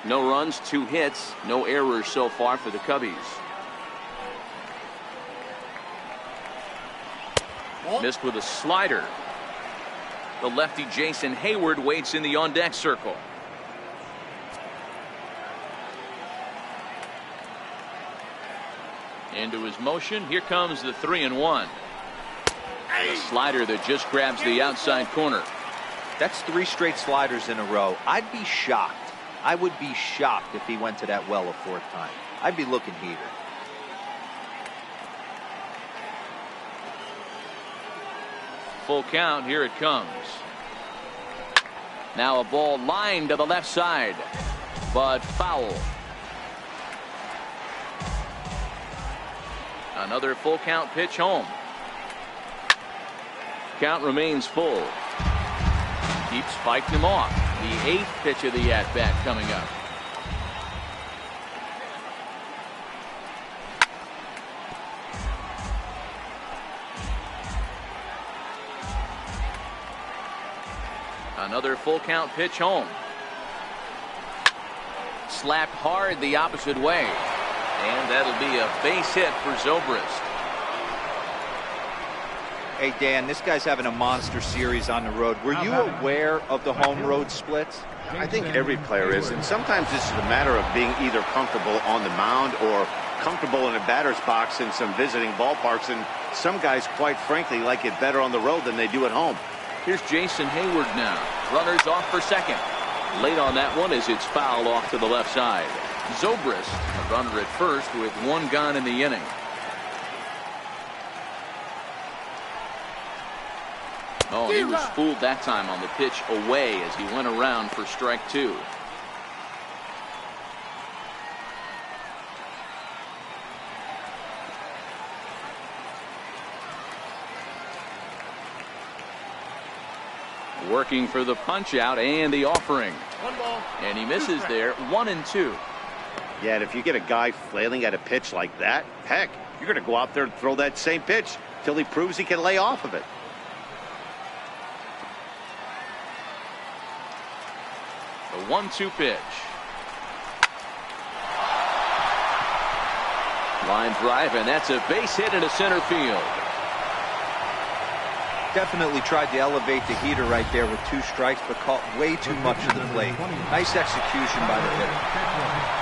[SPEAKER 1] No runs, 2 hits, no errors so far for the Cubbies. Missed with a slider. The lefty Jason Hayward waits in the on-deck circle. Into his motion. Here comes the 3-1. A slider that just grabs the outside corner.
[SPEAKER 3] That's 3 straight sliders in a row. I'd be shocked. I would be shocked if he went to that well a 4th time. I'd be looking heater.
[SPEAKER 1] Full count. Here it comes. Now a ball lined to the left side, but foul. Another full count pitch home. Count remains full. Keeps fighting him off. The 8th pitch of the at-bat coming up. Another full count pitch home. Slapped hard the opposite way. And that'll be a base hit for Zobrist.
[SPEAKER 3] Hey, Dan, this guy's having a monster series on the road. Were you aware of the home road splits?
[SPEAKER 2] I think every player is, and sometimes this is a matter of being either comfortable on the mound or comfortable in a batter's box in some visiting ballparks, and some guys, quite frankly, like it better on the road than they do at home.
[SPEAKER 1] Here's Jason Hayward now. Runners off for second. Late on that one as it's fouled off to the left side. Zobrist, a runner at first with 1 gone in the inning. Oh, he was fooled that time on the pitch away as he went around for strike 2. Working for the punch out and the offering.
[SPEAKER 5] 1 ball.
[SPEAKER 1] And he misses there. 1-2.
[SPEAKER 2] Yeah, and if you get a guy flailing at a pitch like that, heck, you're going to go out there and throw that same pitch till he proves he can lay off of it.
[SPEAKER 1] The 1-2 pitch. Line drive, and that's a base hit into center field.
[SPEAKER 3] Definitely tried to elevate the heater right there with 2 strikes, but caught way too much of the plate. Nice execution by the hitter.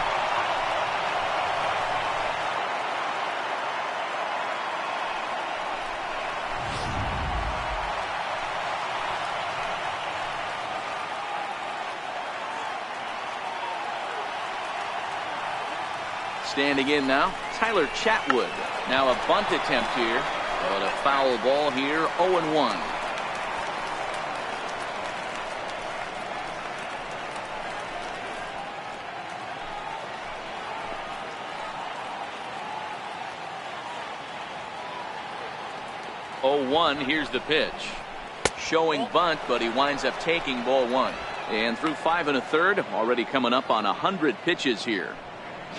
[SPEAKER 1] Standing in now, Tyler Chatwood. Now a bunt attempt here, but a foul ball here, 0-1. Here's the pitch. Showing bunt, but he winds up taking ball 1. And through 5 1/3, already coming up on 100 pitches here.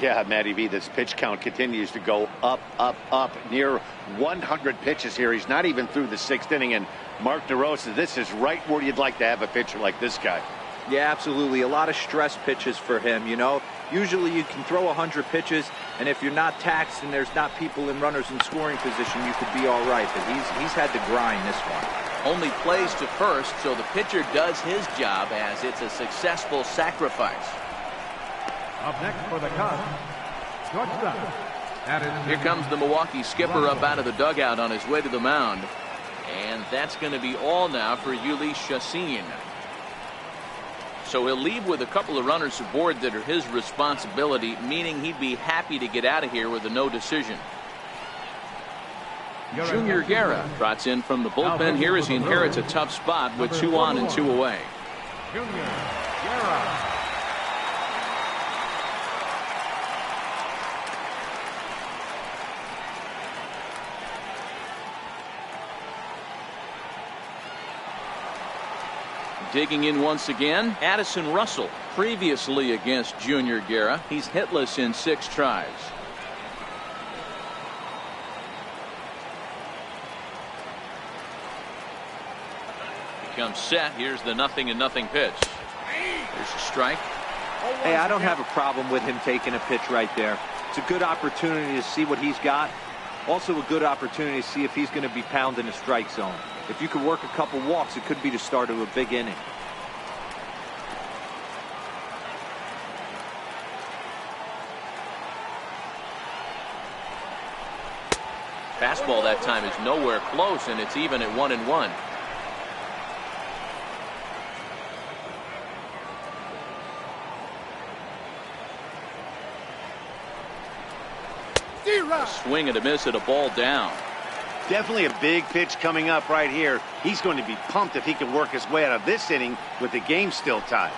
[SPEAKER 2] Yeah, Matty V, this pitch count continues to go up, up, up. Near 100 pitches here. He's not even through the 6th inning. And Mark DeRosa, this is right where you'd like to have a pitcher like this guy.
[SPEAKER 3] Yeah, absolutely. A lot of stress pitches for him, you know. Usually you can throw 100 pitches, and if you're not taxed and there's not people in runners in scoring position, you could be all right. But he's had to grind this one.
[SPEAKER 1] Only plays to first, so the pitcher does his job as it's a successful sacrifice.
[SPEAKER 4] Up next for the Cubs, shortstop.
[SPEAKER 1] Here comes the Milwaukee skipper up out of the dugout on his way to the mound. And that's going to be all now for Yuli Chassin. So he'll leave with a couple of runners aboard that are his responsibility, meaning he'd be happy to get out of here with a no decision. Junior Guerra trots in from the bullpen here as he inherits a tough spot with 2 on and 2 away.
[SPEAKER 4] Junior Guerra.
[SPEAKER 1] Digging in once again, Addison Russell. Previously against Junior Guerra, he's hitless in 6 tries. comes set. Here's the 0-0 pitch. There's a strike.
[SPEAKER 3] Hey, I don't have a problem with him taking a pitch right there. It's a good opportunity to see what he's got. Also a good opportunity to see if he's going to be pounding the strike zone. If you could work a couple walks, it could be the start of a big inning.
[SPEAKER 1] Fastball that time is nowhere close, and it's even at 1-1. A swing and a miss at a ball down.
[SPEAKER 2] Definitely a big pitch coming up right here. He's going to be pumped if he can work his way out of this inning with the game still tied.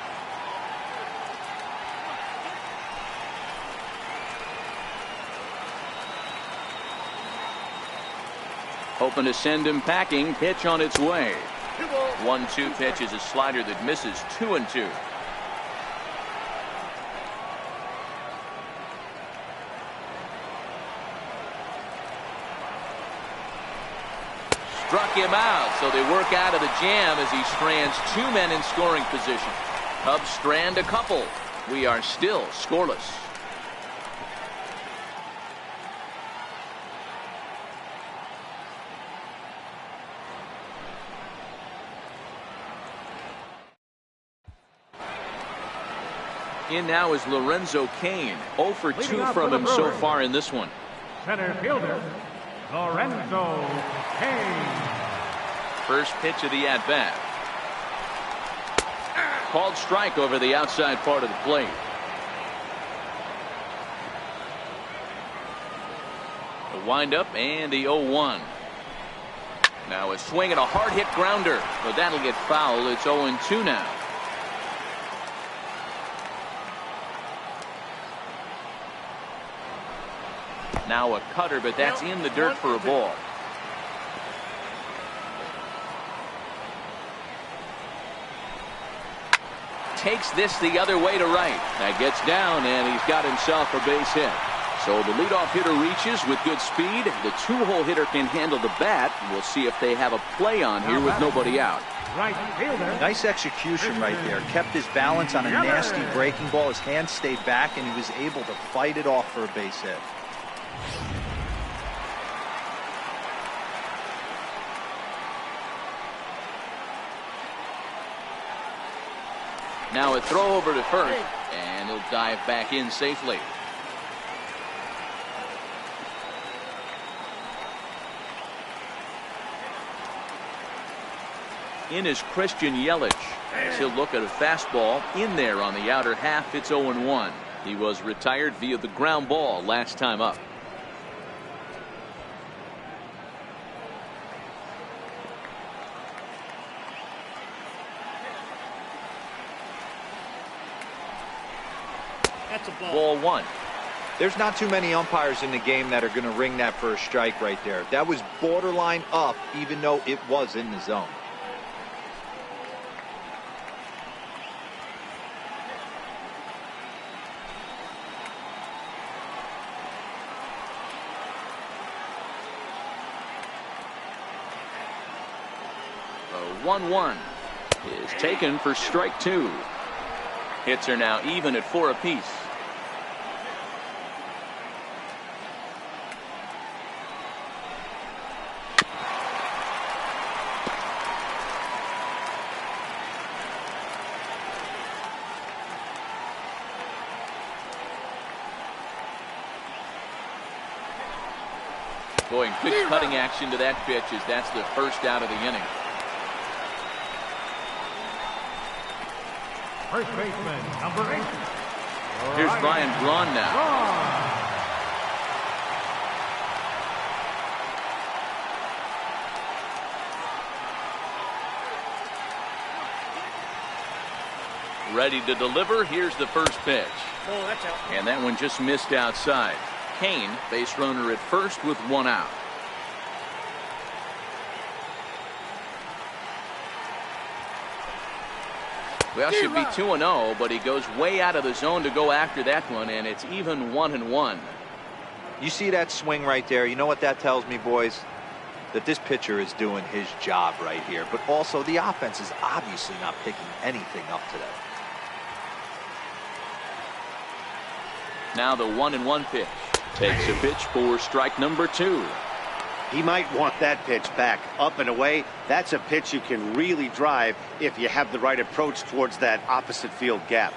[SPEAKER 1] Hoping to send him packing. Pitch on its way. 1-2 pitch is a slider that misses. 2-2. Struck him out, so they work out of the jam as he strands two men in scoring position. Cubs strand a couple. We are still scoreless. In now is Lorenzo Cain. 0 for 2 from him so far in this one.
[SPEAKER 4] Center fielder, Lorenzo Cain.
[SPEAKER 1] First pitch of the at-bat. Called strike over the outside part of the plate. The windup and the 0-1. Now a swing and a hard hit grounder, but that'll get foul. It's 0-2 now. Now a cutter, but that's in the dirt for a ball. Takes this the other way to right. That gets down, and he's got himself a base hit. So the leadoff hitter reaches with good speed. The two-hole hitter can handle the bat. We'll see if they have a play on here with nobody out.
[SPEAKER 4] Right fielder.
[SPEAKER 3] Nice execution right there. Kept his balance on a nasty breaking ball. His hand stayed back, and he was able to fight it off for a base hit.
[SPEAKER 1] Now a throw over to first, and he'll dive back in safely. In is Christian Yelich, as he'll look at a fastball in there on the outer half. It's 0-1. He was retired via the ground ball last time up.
[SPEAKER 5] That's a
[SPEAKER 1] Ball one.
[SPEAKER 3] There's not too many umpires in the game that are going to ring that for a strike right there. That was borderline up, even though it was in the zone.
[SPEAKER 1] The 1-1 is taken for strike two. Hits are now even at 4 apiece. Boy, good cutting action to that pitch as that's the first out of the inning.
[SPEAKER 4] First baseman, number 8.
[SPEAKER 1] Here's Brian Braun now. Ready to deliver. Here's the first pitch.
[SPEAKER 5] Oh, that's out.
[SPEAKER 1] And that one just missed outside. Cain, base runner at first with 1 out. Well, should be 2-0, but he goes way out of the zone to go after that one, and it's even 1-1.
[SPEAKER 3] You see that swing right there. You know what that tells me, boys? that this pitcher is doing his job right here, but also the offense is obviously not picking anything up today.
[SPEAKER 1] Now the 1-1 pitch. Takes a pitch for strike number 2.
[SPEAKER 2] He might want that pitch back, up and away. That's a pitch you can really drive if you have the right approach towards that opposite field gap.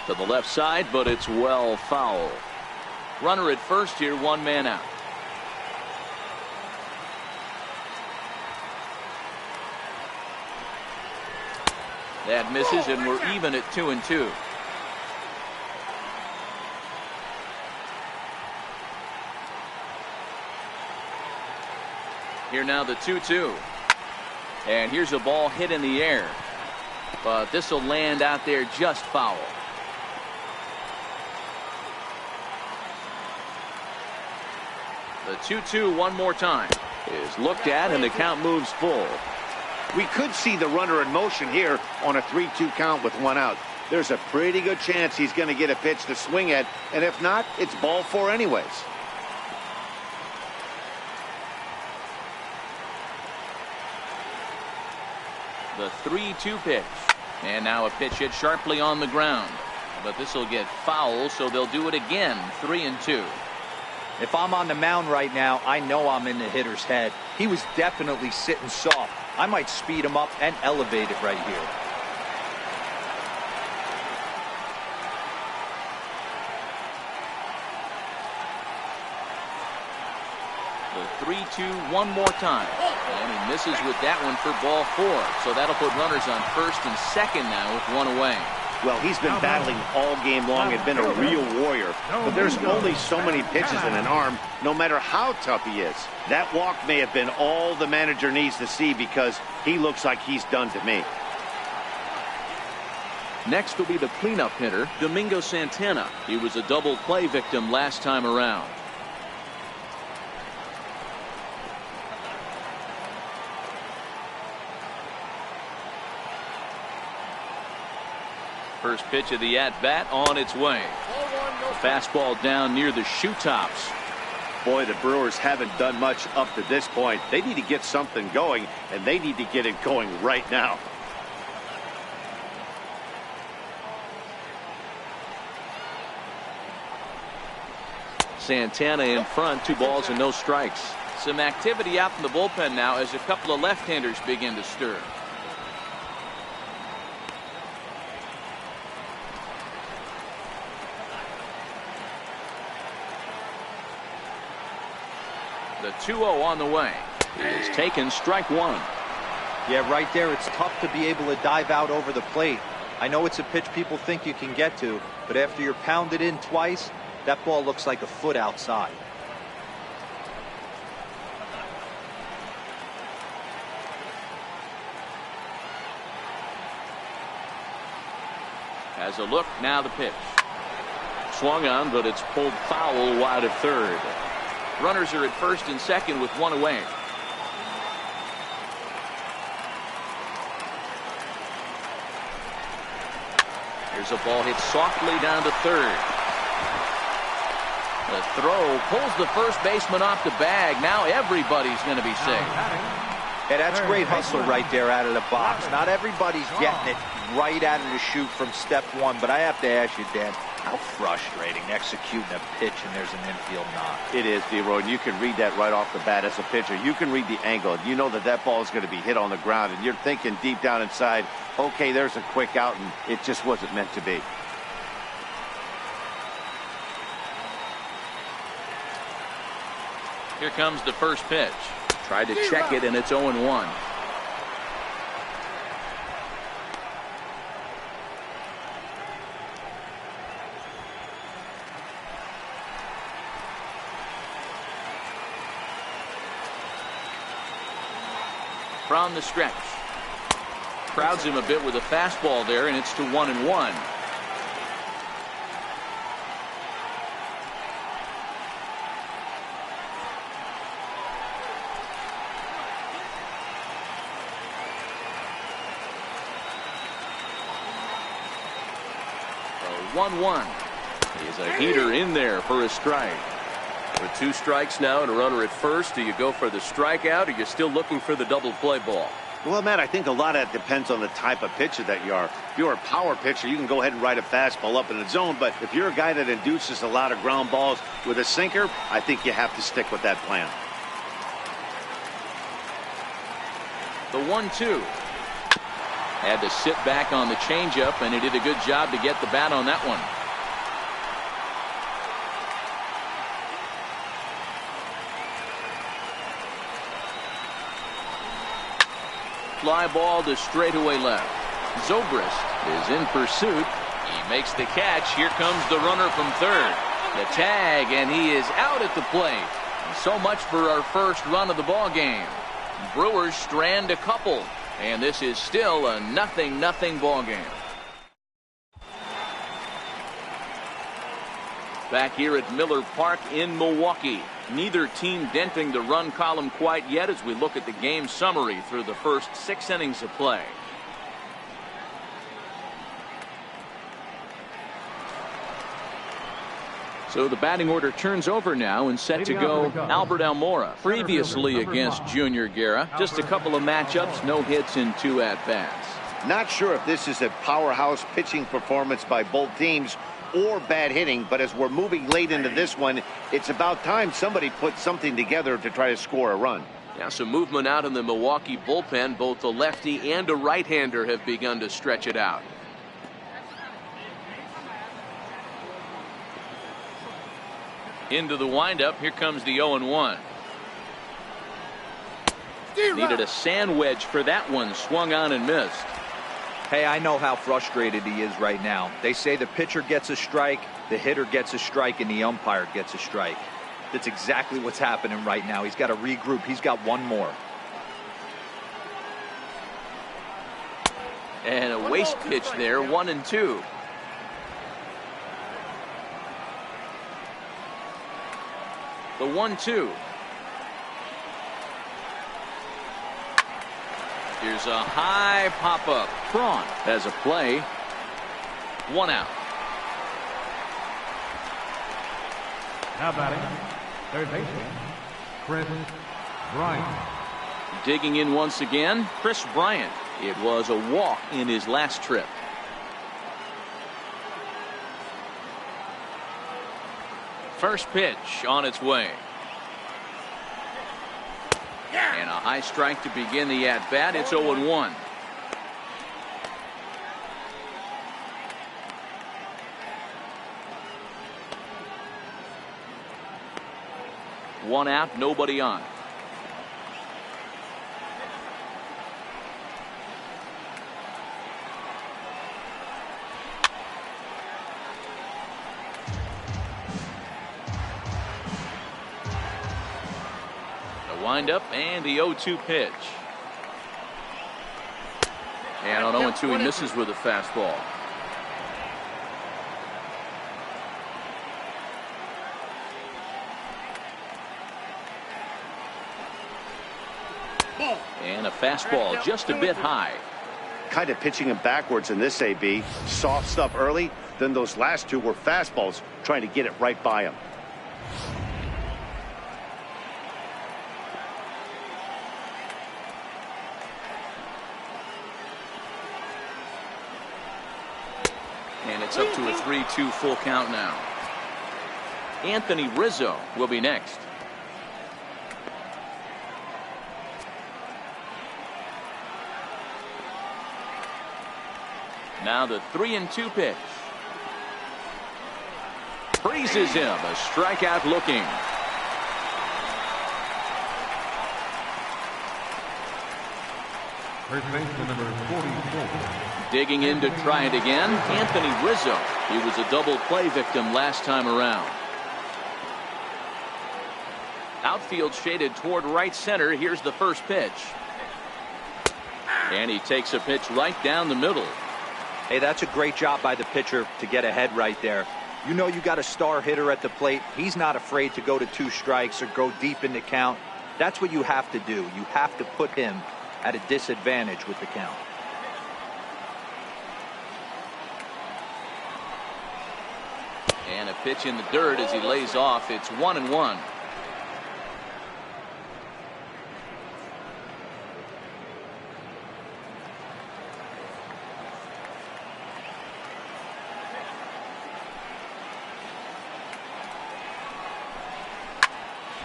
[SPEAKER 1] To the left side, but it's well foul. Runner at first here, 1 man out. That misses, and we're even at 2-2. Here now the 2-2. And here's a ball hit in the air. But this will land out there just foul. The 2-2 one more time is looked at, and the count moves full.
[SPEAKER 2] We could see the runner in motion here on a 3-2 count with 1 out. There's a pretty good chance he's going to get a pitch to swing at, and if not, it's ball 4 anyways.
[SPEAKER 1] The 3-2 pitch, and now a pitch hit sharply on the ground, but this will get foul, so they'll do it again. 3-2.
[SPEAKER 3] If I'm on the mound right now, I know I'm in the hitter's head. He was definitely sitting soft. I might speed him up and elevate it right here.
[SPEAKER 1] The 3-2 one more time, and he misses with that one for ball 4. So that'll put runners on first and second now with 1 away.
[SPEAKER 2] Well, he's been battling all game long and been a real warrior. But there's only so many pitches in an arm, no matter how tough he is. That walk may have been all the manager needs to see because he looks like he's done to me.
[SPEAKER 1] Next will be the cleanup hitter, Domingo Santana. He was a double play victim last time around. First pitch of the at-bat on its way. Fastball down near the shoe tops.
[SPEAKER 2] Boy, the Brewers haven't done much up to this point. They need to get something going, and they need to get it going right now.
[SPEAKER 1] Santana in front, 2 balls and no strikes. Some activity out in the bullpen now as a couple of left-handers begin to stir. The 2-0 on the way is taken, strike 1.
[SPEAKER 3] Yeah, right there, it's tough to be able to dive out over the plate. I know it's a pitch people think you can get to, but after you're pounded in twice, that ball looks like a foot outside.
[SPEAKER 1] Has a look, now the pitch. Swung on, but it's pulled foul wide of third. Runners are at first and second with 1 away. Here's a ball hit softly down to third. The throw pulls the first baseman off the bag. Now everybody's going to be safe.
[SPEAKER 3] Yeah, that's great hustle right there out of the box. Not everybody's getting it right out of the chute from step 1, but I have to ask you, Dan, how frustrating executing a pitch and there's an infield knock.
[SPEAKER 2] It is, D-Roy, and you can read that right off the bat as a pitcher. You can read the angle. You know that that ball is going to be hit on the ground, and you're thinking deep down inside, okay, there's a quick out, and it just wasn't meant to be.
[SPEAKER 1] Here comes the first pitch. Tried to check it, and it's 0-1. From the stretch. Crowds him a bit with a fastball there, and it's to 1-1. 1-1. He's a heater in there for a strike.
[SPEAKER 5] With 2 strikes now and a runner at first, do you go for the strikeout, or you're still looking for the double play ball?
[SPEAKER 2] Well, Matt, I think a lot of that depends on the type of pitcher that you are. If you're a power pitcher, you can go ahead and ride a fastball up in the zone. But if you're a guy that induces a lot of ground balls with a sinker, I think you have to stick with that plan.
[SPEAKER 1] The 1-2. Had to sit back on the changeup, and he did a good job to get the bat on that one. Fly ball to straightaway left. Zobrist is in pursuit. He makes the catch. Here comes the runner from third. The tag, and he is out at the plate. So much for our first run of the ball game. Brewers strand a couple, and this is still a 0-0 ball game. Back here at Miller Park in Milwaukee. Neither team denting the run column quite yet as we look at the game summary through the first 6 innings of play. So the batting order turns over now, and set to go Albert Almora. Previously against Junior Guerra. Just a couple of matchups, no hits in 2 at-bats.
[SPEAKER 2] Not sure if this is a powerhouse pitching performance by both teams or bad hitting, but as we're moving late into this one, it's about time somebody put something together to try to score a run.
[SPEAKER 5] Yeah, some movement out in the Milwaukee bullpen. Both the lefty and a right-hander have begun to stretch it out.
[SPEAKER 1] Into the windup. Here comes the 0-1. Needed a sand wedge for that one. Swung on and missed.
[SPEAKER 3] Hey, I know how frustrated he is right now. They say the pitcher gets a strike, the hitter gets a strike, and the umpire gets a strike. That's exactly what's happening right now. He's got to regroup. He's got one more.
[SPEAKER 1] And a waste pitch there. 1-2. The 1-2. Here's a high pop-up. Braun has a play. 1 out.
[SPEAKER 4] Now batting, third baseman, Chris Bryant.
[SPEAKER 1] Digging in once again, Chris Bryant. It was a walk in his last trip. First pitch on its way. And a high strike to begin the at-bat. It's 0-1. One out, nobody on. Windup and the 0-2 pitch. And on 0-2 he misses with a fastball. And a fastball just a bit high.
[SPEAKER 2] Kind of pitching him backwards in this AB. Soft stuff early, then those last 2 were fastballs, trying to get it right by him.
[SPEAKER 1] And it's up to a 3-2 full count now. Anthony Rizzo will be next. Now the 3-2 pitch. Freezes him. A strikeout looking.
[SPEAKER 4] First baseman number 44.
[SPEAKER 1] Digging in to try it again, Anthony Rizzo. He was a double play victim last time around. Outfield shaded toward right center. Here's the first pitch. And he takes a pitch right down the middle.
[SPEAKER 3] Hey, that's a great job by the pitcher to get ahead right there. You know you got a star hitter at the plate. He's not afraid to go to 2 strikes or go deep in the count. That's what you have to do. You have to put him at a disadvantage with the count.
[SPEAKER 1] A pitch in the dirt as he lays off. It's 1-1.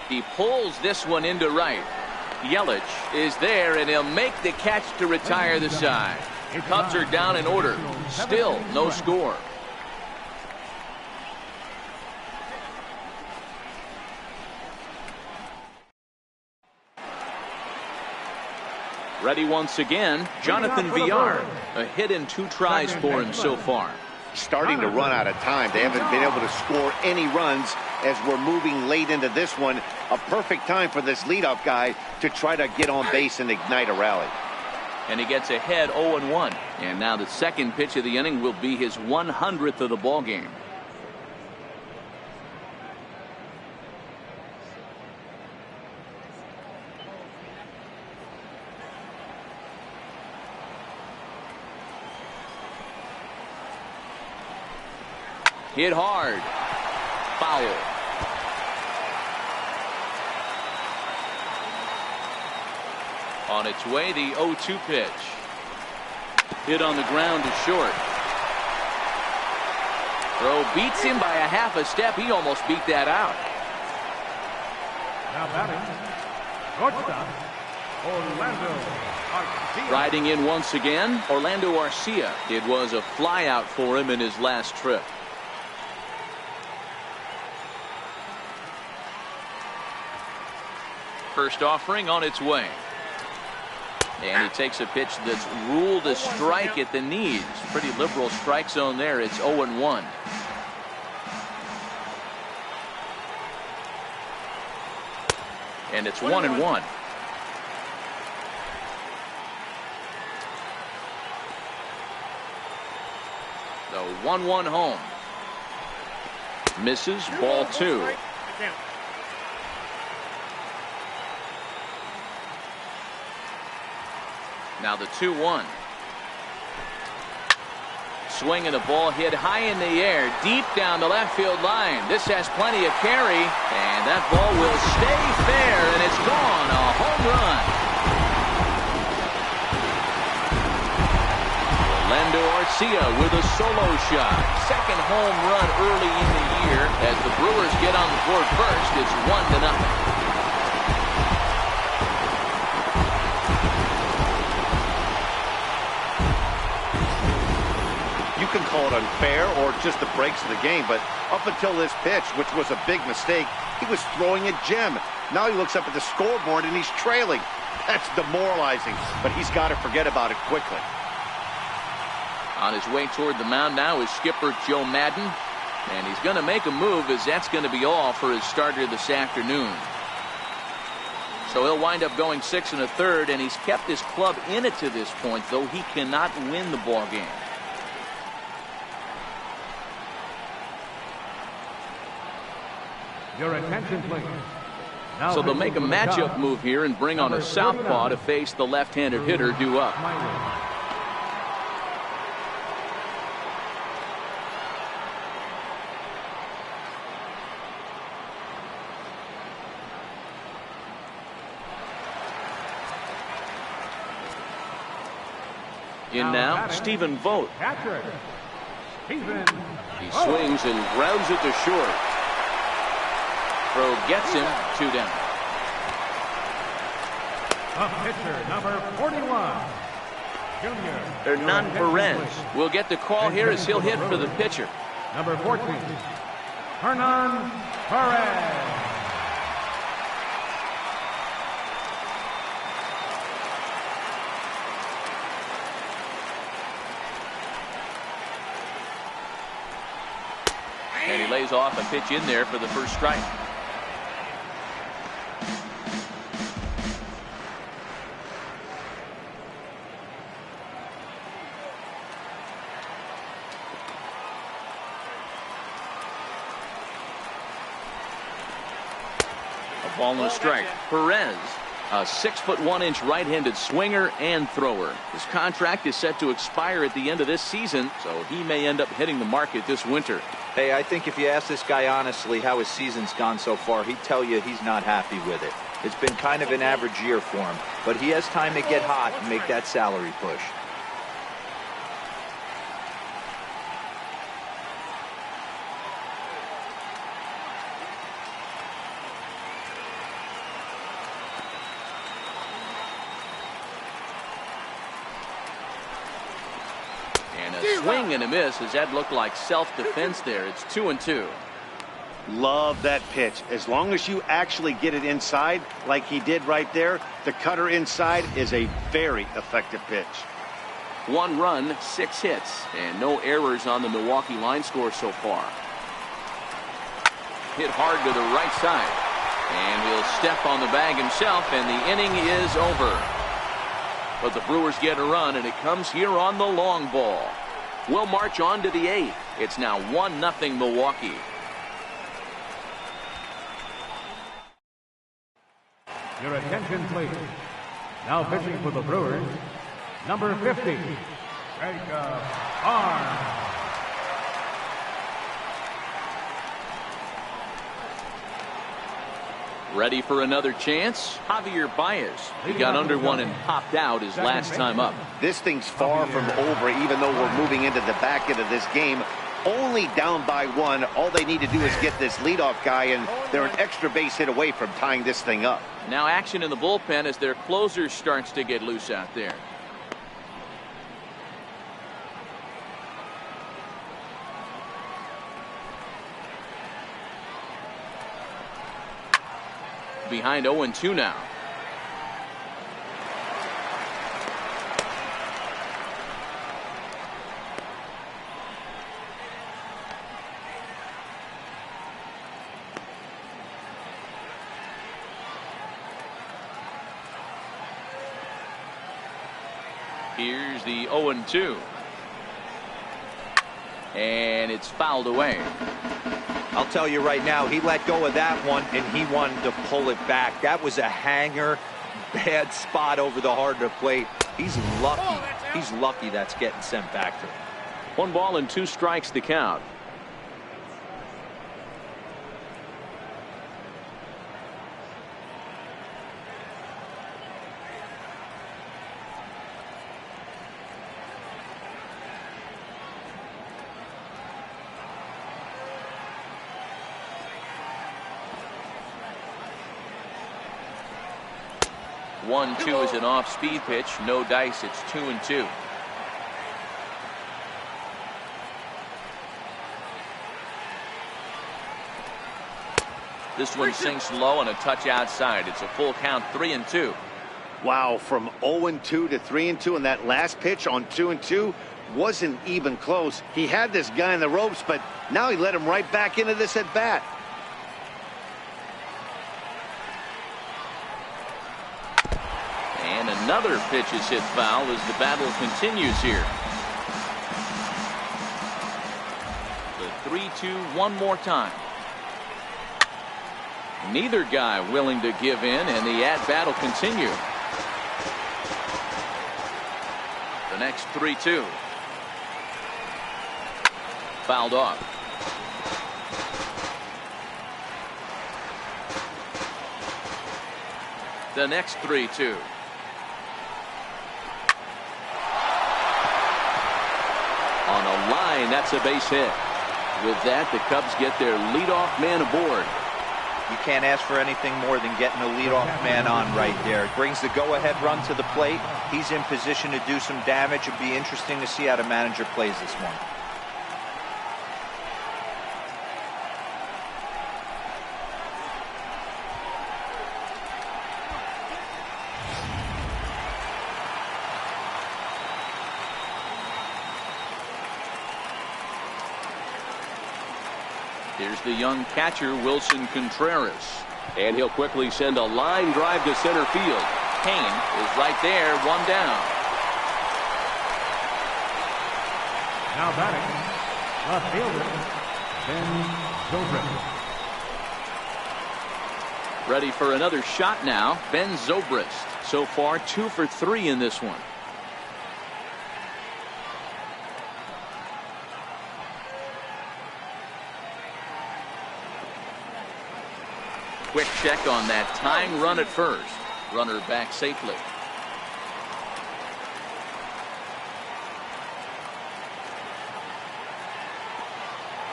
[SPEAKER 1] He pulls this one into right. Yelich is there, and he'll make the catch to retire the side. Cubs are down in order. Still no score. Ready once again, Jonathan Villar. A hit and 2 tries for him so far.
[SPEAKER 2] Starting to run out of time. They haven't been able to score any runs as we're moving late into this one. A perfect time for this leadoff guy to try to get on base and ignite a rally.
[SPEAKER 1] And he gets ahead 0-1. And now the second pitch of the inning will be his 100th of the ball game. Hit hard. Foul. On its way, the 0-2 pitch. Hit on the ground to short. Throw beats him by a half a step. He almost beat that out.
[SPEAKER 4] Now batting, shortstop, Orlando Arcia.
[SPEAKER 1] Riding in once again, Orlando Arcia. It was a flyout for him in his last trip. First offering on its way. And he takes a pitch that's ruled a strike at the knees. Pretty liberal strike zone there. It's 0-1. And it's 1-1. The 1-1 home. Misses, ball 2. Now the 2-1. Swing and the ball hit high in the air, deep down the left field line. This has plenty of carry, and that ball will stay fair, and it's gone. A home run. Orlando Arcia with a solo shot. Second home run early in the year. As the Brewers get on the board first, it's 1-0.
[SPEAKER 2] You can call it unfair or just the breaks of the game, but up until this pitch, which was a big mistake, he was throwing a gem. Now he looks up at the scoreboard and he's trailing. That's demoralizing, but he's got to forget about it quickly.
[SPEAKER 1] On his way toward the mound now is skipper Joe Madden, and he's going to make a move, as that's going to be all for his starter this afternoon. So he'll wind up going 6 1/3, and he's kept his club in it to this point, though he cannot win the ball game.
[SPEAKER 4] Your attention, please. Now
[SPEAKER 1] So they'll make a matchup move here and bring on a southpaw to face the left-handed hitter due up. In now, Stephen Vogt. He swings and grounds it to short. Throw gets him, 2 down.
[SPEAKER 4] The pitcher, number 41, Junior
[SPEAKER 1] Hernan Perez will get the call here as he'll hit for the pitcher.
[SPEAKER 4] Number 14, Hernan Perez.
[SPEAKER 1] And he lays off a pitch in there for the first strike. A ball and a strike. Perez A 6'1" right-handed swinger and thrower. His contract is set to expire at the end of this season, so he may end up hitting the market this winter.
[SPEAKER 3] Hey, I think if you ask this guy honestly how his season's gone so far, he'd tell you he's not happy with it. It's been kind of an average year for him, but he has time to get hot and make that salary push.
[SPEAKER 1] Swing and a miss as that looked like self-defense there. It's 2-2.
[SPEAKER 2] Love that pitch. As long as you actually get it inside like he did right there, the cutter inside is a very effective pitch.
[SPEAKER 1] 1 run, 6 hits, and no errors on the Milwaukee line score so far. Hit hard to the right side, and he'll step on the bag himself, and the inning is over. But the Brewers get a run, and it comes here on the long ball. We'll march on to the 8th. It's now 1-0 Milwaukee.
[SPEAKER 4] Your attention, please. Now pitching for the Brewers, number 50, Jacob Arms.
[SPEAKER 1] Ready for another chance? Javier Baez. He got under one and popped out his last time up.
[SPEAKER 2] This thing's far from over, even though we're moving into the back end of this game. Only down by 1. All they need to do is get this leadoff guy, and they're an extra base hit away from tying this thing up.
[SPEAKER 1] Now action in the bullpen as their closer starts to get loose out there. Behind 0-2 now. Here's the 0-2. And it's fouled away.
[SPEAKER 3] I'll tell you right now, he let go of that one, and he wanted to pull it back. That was a hanger, bad spot over the heart of the plate. He's lucky. He's lucky that's getting sent back to him.
[SPEAKER 1] 1 ball and 2 strikes to count. One, 2 is an off-speed pitch. No dice. It's 2-2. This one sinks low and a touch outside. It's a full count, 3-2.
[SPEAKER 2] Wow, from 0-2 to 3-2, and that last pitch on 2-2 wasn't even close. He had this guy in the ropes, but now he let him right back into this at bat.
[SPEAKER 1] And another pitch is hit foul as the battle continues here. The 3-2 one more time. Neither guy willing to give in, and the at-bat will continue. The next 3-2. Fouled off. The next 3-2. On a line, that's a base hit. With that, the Cubs get their leadoff man aboard.
[SPEAKER 3] You can't ask for anything more than getting a leadoff man on right there. It brings the go-ahead run to the plate. He's in position to do some damage. It'd be interesting to see how the manager plays this one.
[SPEAKER 1] Here's the young catcher, Wilson Contreras. And he'll quickly send a line drive to center field. Kane is right there, 1 down.
[SPEAKER 4] Now batting, left fielder, Ben Zobrist.
[SPEAKER 1] Ready for another shot now. Ben Zobrist. So far 2 for 3 in this one. Quick check on that tying run at first. Runner back safely.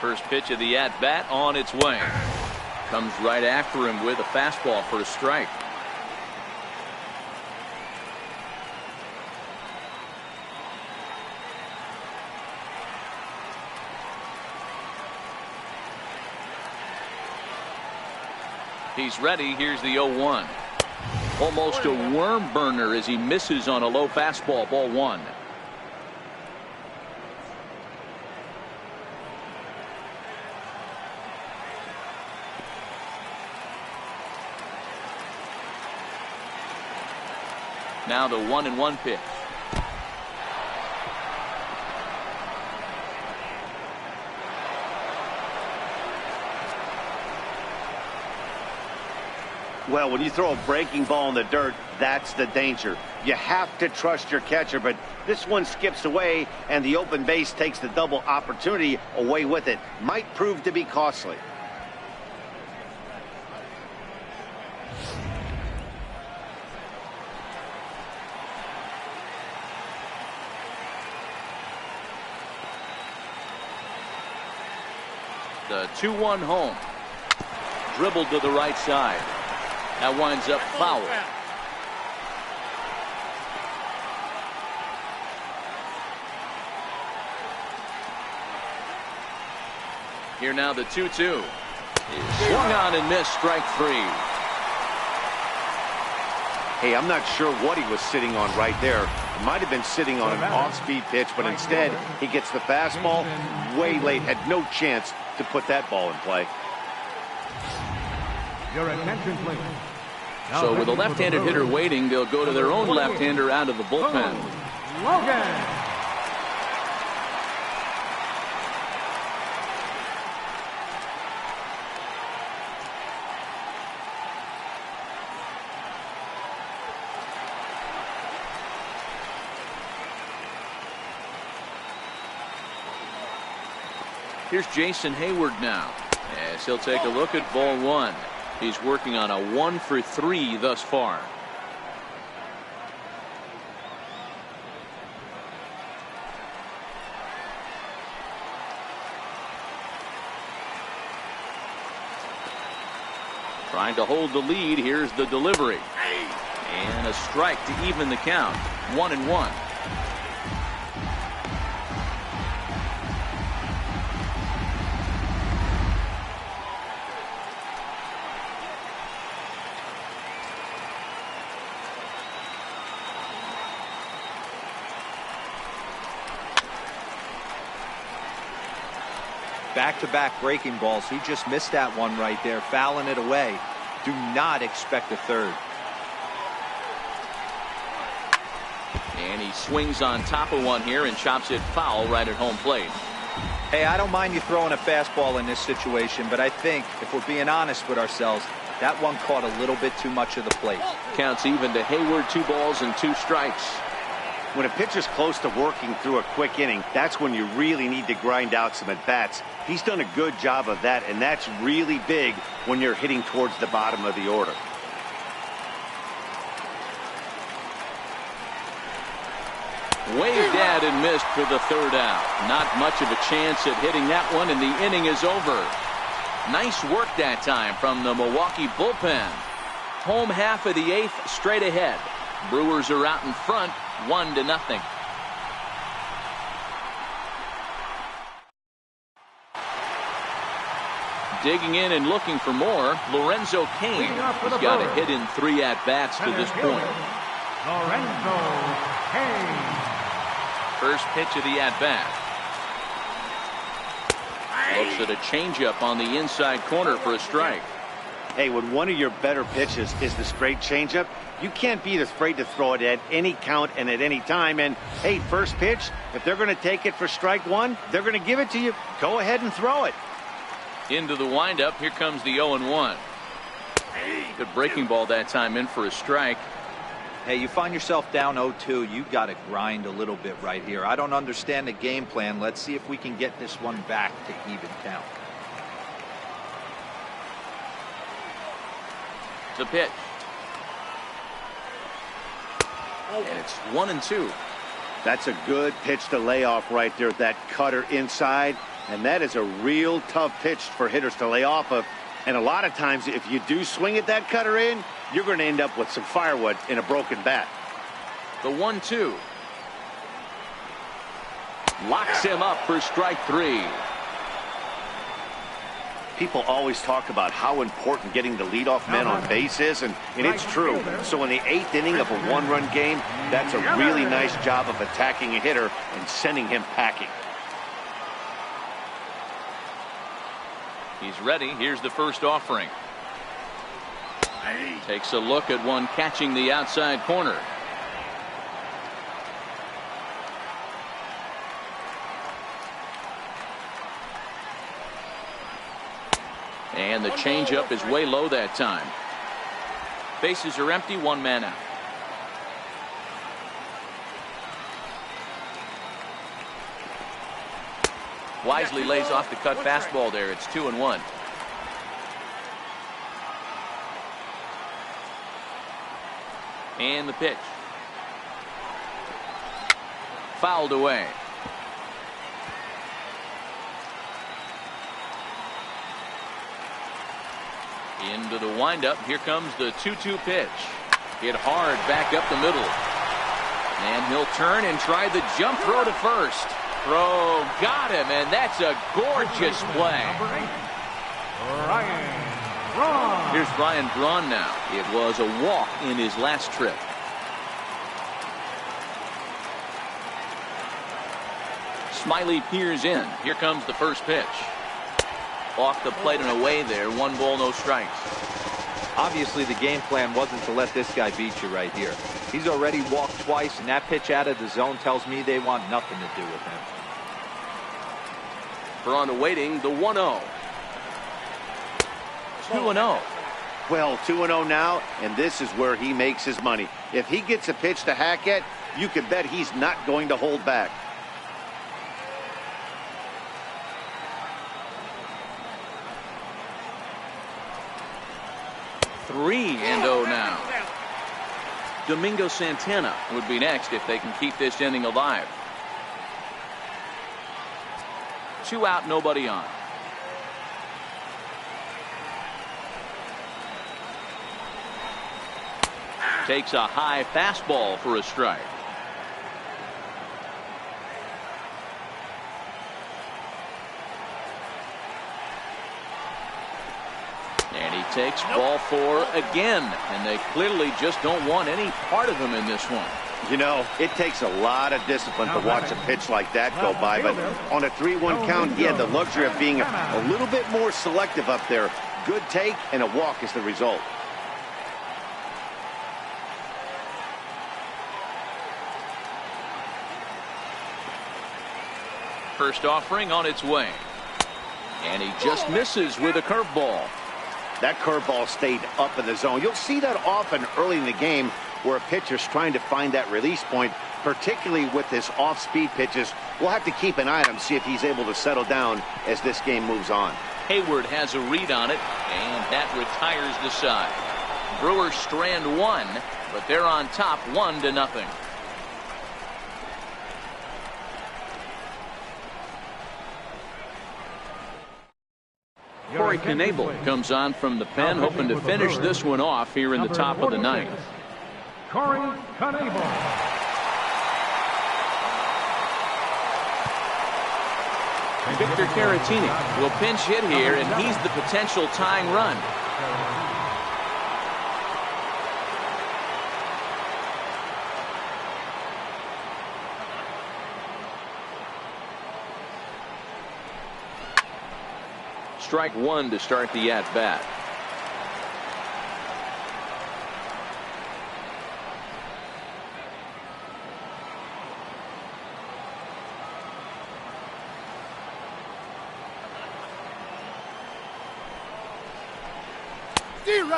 [SPEAKER 1] First pitch of the at-bat on its way. Comes right after him with a fastball for a strike. He's ready. Here's the 0-1. Almost a worm burner as he misses on a low fastball. Ball 1. Now the 1-1 pitch.
[SPEAKER 2] Well, when you throw a breaking ball in the dirt, that's the danger. You have to trust your catcher, but this one skips away, and the open base takes the double opportunity away with it. Might prove to be costly.
[SPEAKER 1] The 2-1 home. Dribbled to the right side. That winds up foul. Here now the 2-2. Swung on and missed. Strike 3.
[SPEAKER 2] Hey, I'm not sure what he was sitting on right there. It might have been sitting on an off-speed pitch, but instead he gets the fastball way late. Had no chance to put that ball in play.
[SPEAKER 4] Your attention, please.
[SPEAKER 1] So with a left-handed hitter waiting, they'll go to their own left-hander out of the bullpen.
[SPEAKER 4] Logan.
[SPEAKER 1] Here's Jason Hayward now, as he'll take a look at ball 1. He's working on a 1 for 3 thus far. Trying to hold the lead. Here's the delivery. And a strike to even the count. 1-1.
[SPEAKER 3] Back-to-back breaking balls. He just missed that one right there, fouling it away. Do not expect a third.
[SPEAKER 1] And he swings on top of one here and chops it foul right at home plate.
[SPEAKER 3] Hey, I don't mind you throwing a fastball in this situation, but I think if we're being honest with ourselves, that one caught a little bit too much of the plate.
[SPEAKER 1] Counts even to Hayward. 2 balls and 2 strikes.
[SPEAKER 2] When a pitcher's close to working through a quick inning, that's when you really need to grind out some at-bats. He's done a good job of that, and that's really big when you're hitting towards the bottom of the order.
[SPEAKER 1] Waved at and missed for the 3rd out. Not much of a chance at hitting that one, and the inning is over. Nice work that time from the Milwaukee bullpen. Home half of the 8th straight ahead. Brewers are out in front 1-0. Digging in and looking for more, Lorenzo Cain has got a hit in 3 at-bats to this point.
[SPEAKER 4] Lorenzo Cain.
[SPEAKER 1] First pitch of the at-bat. Looks at a changeup on the inside corner for a strike.
[SPEAKER 2] Hey, when one of your better pitches is the straight changeup, you can't be afraid to throw it at any count and at any time. And, hey, first pitch, if they're going to take it for strike 1, they're going to give it to you. Go ahead and throw it.
[SPEAKER 1] Into the windup. Here comes the 0-1. Good breaking ball that time in for a strike.
[SPEAKER 3] Hey, you find yourself down 0-2. You got to grind a little bit right here. I don't understand the game plan. Let's see if we can get this one back to even count.
[SPEAKER 1] The pitch. And it's 1-2.
[SPEAKER 2] That's a good pitch to lay off right there. That cutter inside. And that is a real tough pitch for hitters to lay off of. And a lot of times, if you do swing at that cutter in, you're going to end up with some firewood in a broken bat.
[SPEAKER 1] The 1-2. Locks him up for strike 3.
[SPEAKER 2] People always talk about how important getting the leadoff man on base is, and it's true. So in the 8th inning of a one-run game, that's a really nice job of attacking a hitter and sending him packing.
[SPEAKER 1] He's ready. Here's the first offering. Takes a look at one catching the outside corner. And the changeup is way low that time. Bases are empty, one man out. Wisely lays off the cut fastball there. It's 2-1. And the pitch. Fouled away. Into the windup. Here comes the 2-2 pitch. Hit hard back up the middle. And he'll turn and try the jump throw to first. Throw got him, and that's a gorgeous play. Here's Ryan Braun now. It was a walk in his last trip. Smiley peers in. Here comes the first pitch. Off the plate and away there. 1 ball, no strikes.
[SPEAKER 3] Obviously, the game plan wasn't to let this guy beat you right here. He's already walked twice, and that pitch out of the zone tells me they want nothing to do with him.
[SPEAKER 5] Braun awaiting the 1-0.
[SPEAKER 1] 2-0.
[SPEAKER 2] Well, 2-0 now, and this is where he makes his money. If he gets a pitch to hack at, you can bet he's not going to hold back.
[SPEAKER 1] Three and 0 now. Domingo Santana would be next if they can keep this inning alive. 2 out, nobody on. Takes a high fastball for a strike. And he takes ball 4 again, and they clearly just don't want any part of him in this one.
[SPEAKER 2] You know, it takes a lot of discipline to watch a pitch like that go by, but on a 3-1 count, he had the luxury of being a little bit more selective up there. Good take, and a walk is the result.
[SPEAKER 1] First offering on its way. And he just misses with a curveball.
[SPEAKER 2] That curveball stayed up in the zone. You'll see that often early in the game where a pitcher's trying to find that release point, particularly with his off-speed pitches. We'll have to keep an eye on him, see if he's able to settle down as this game moves on.
[SPEAKER 1] Hayward has a read on it, and that retires the side. Brewers strand 1, but they're on top 1-0. Corey Knebel comes on from the pen, hoping to finish this one off here in the top of the 9th.
[SPEAKER 4] Corey Knebel.
[SPEAKER 1] Victor Caratini will pinch hit here, and he's the potential tying run. Strike 1 to start the at-bat.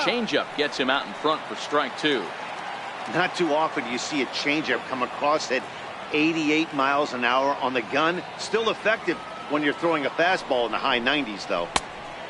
[SPEAKER 1] Changeup gets him out in front for strike 2.
[SPEAKER 2] Not too often do you see a changeup come across at 88 miles an hour on the gun. Still effective when you're throwing a fastball in the high 90s, though.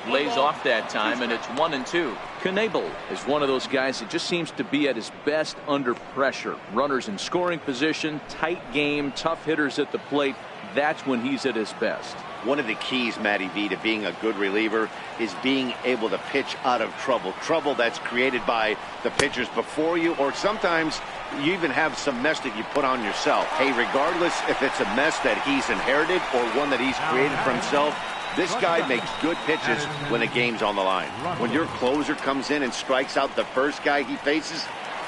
[SPEAKER 1] Lays off that time, and it's 1-2. Knebel is one of those guys that just seems to be at his best under pressure. Runners in scoring position, tight game, tough hitters at the plate. That's when he's at his best.
[SPEAKER 2] One of the keys, Matty V, to being a good reliever is being able to pitch out of trouble. Trouble that's created by the pitchers before you, or sometimes you even have some mess that you put on yourself. Hey, regardless if it's a mess that he's inherited or one that he's created for himself, this guy makes good pitches when a game's on the line. When your closer comes in and strikes out the first guy he faces,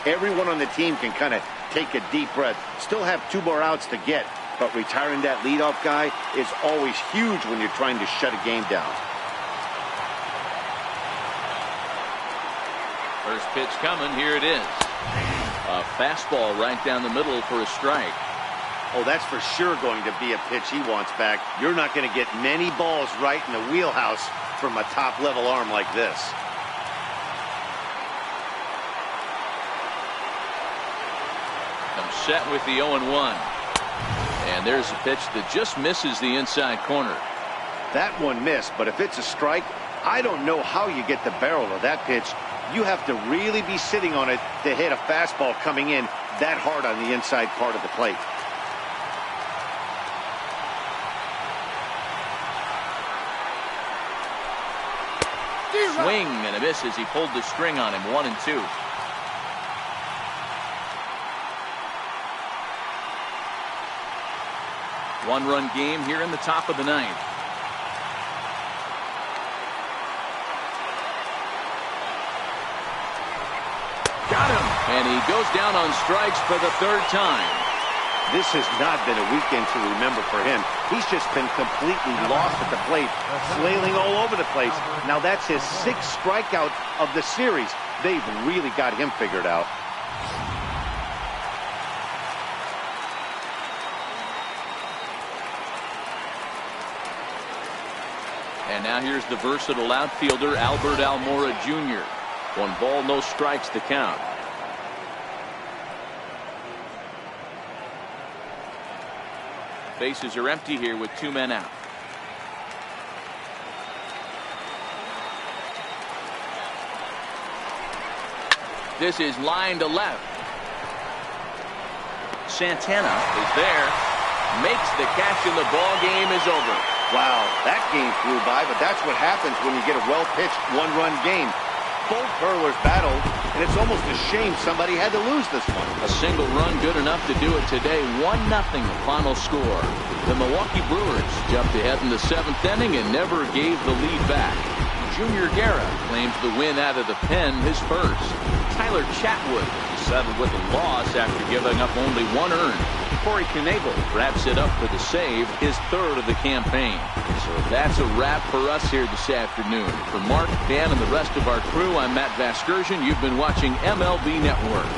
[SPEAKER 2] everyone on the team can kind of take a deep breath. Still have 2 more outs to get, but retiring that leadoff guy is always huge when you're trying to shut a game down.
[SPEAKER 1] First pitch coming. Here it is. A fastball right down the middle for a strike.
[SPEAKER 2] Oh, that's for sure going to be a pitch he wants back. You're not going to get many balls right in the wheelhouse from a top-level arm like this.
[SPEAKER 1] I'm set with the 0-1. And there's a pitch that just misses the inside corner.
[SPEAKER 2] That one missed, but if it's a strike, I don't know how you get the barrel of that pitch. You have to really be sitting on it to hit a fastball coming in that hard on the inside part of the plate.
[SPEAKER 1] Swing and a miss as he pulled the string on him. 1-2. One-run game here in the top of the 9th. Got him. And he goes down on strikes for the 3rd time.
[SPEAKER 2] This has not been a weekend to remember for him. He's just been completely lost at the plate, flailing all over the place. Now that's his 6th strikeout of the series. They've really got him figured out.
[SPEAKER 1] And now here's the versatile outfielder, Albert Almora Jr. 1 ball, no strikes to count. Bases are empty here with 2 men out. This is line to left. Santana is there, makes the catch, and the ball game is over.
[SPEAKER 2] Wow, that game flew by, but that's what happens when you get a well-pitched 1-run game. Both hurlers battled, and it's almost a shame somebody had to lose this one.
[SPEAKER 1] A single run good enough to do it today. 1-0 final score. The Milwaukee Brewers jumped ahead in the 7th inning and never gave the lead back. Junior Guerra claims the win out of the pen, his first. Tyler Chatwood settled with a loss after giving up only 1 earned. Corey Knebel wraps it up for the save, his 3rd of the campaign. So that's a wrap for us here this afternoon. For Mark, Dan, and the rest of our crew, I'm Matt Vasgersian. You've been watching MLB Network.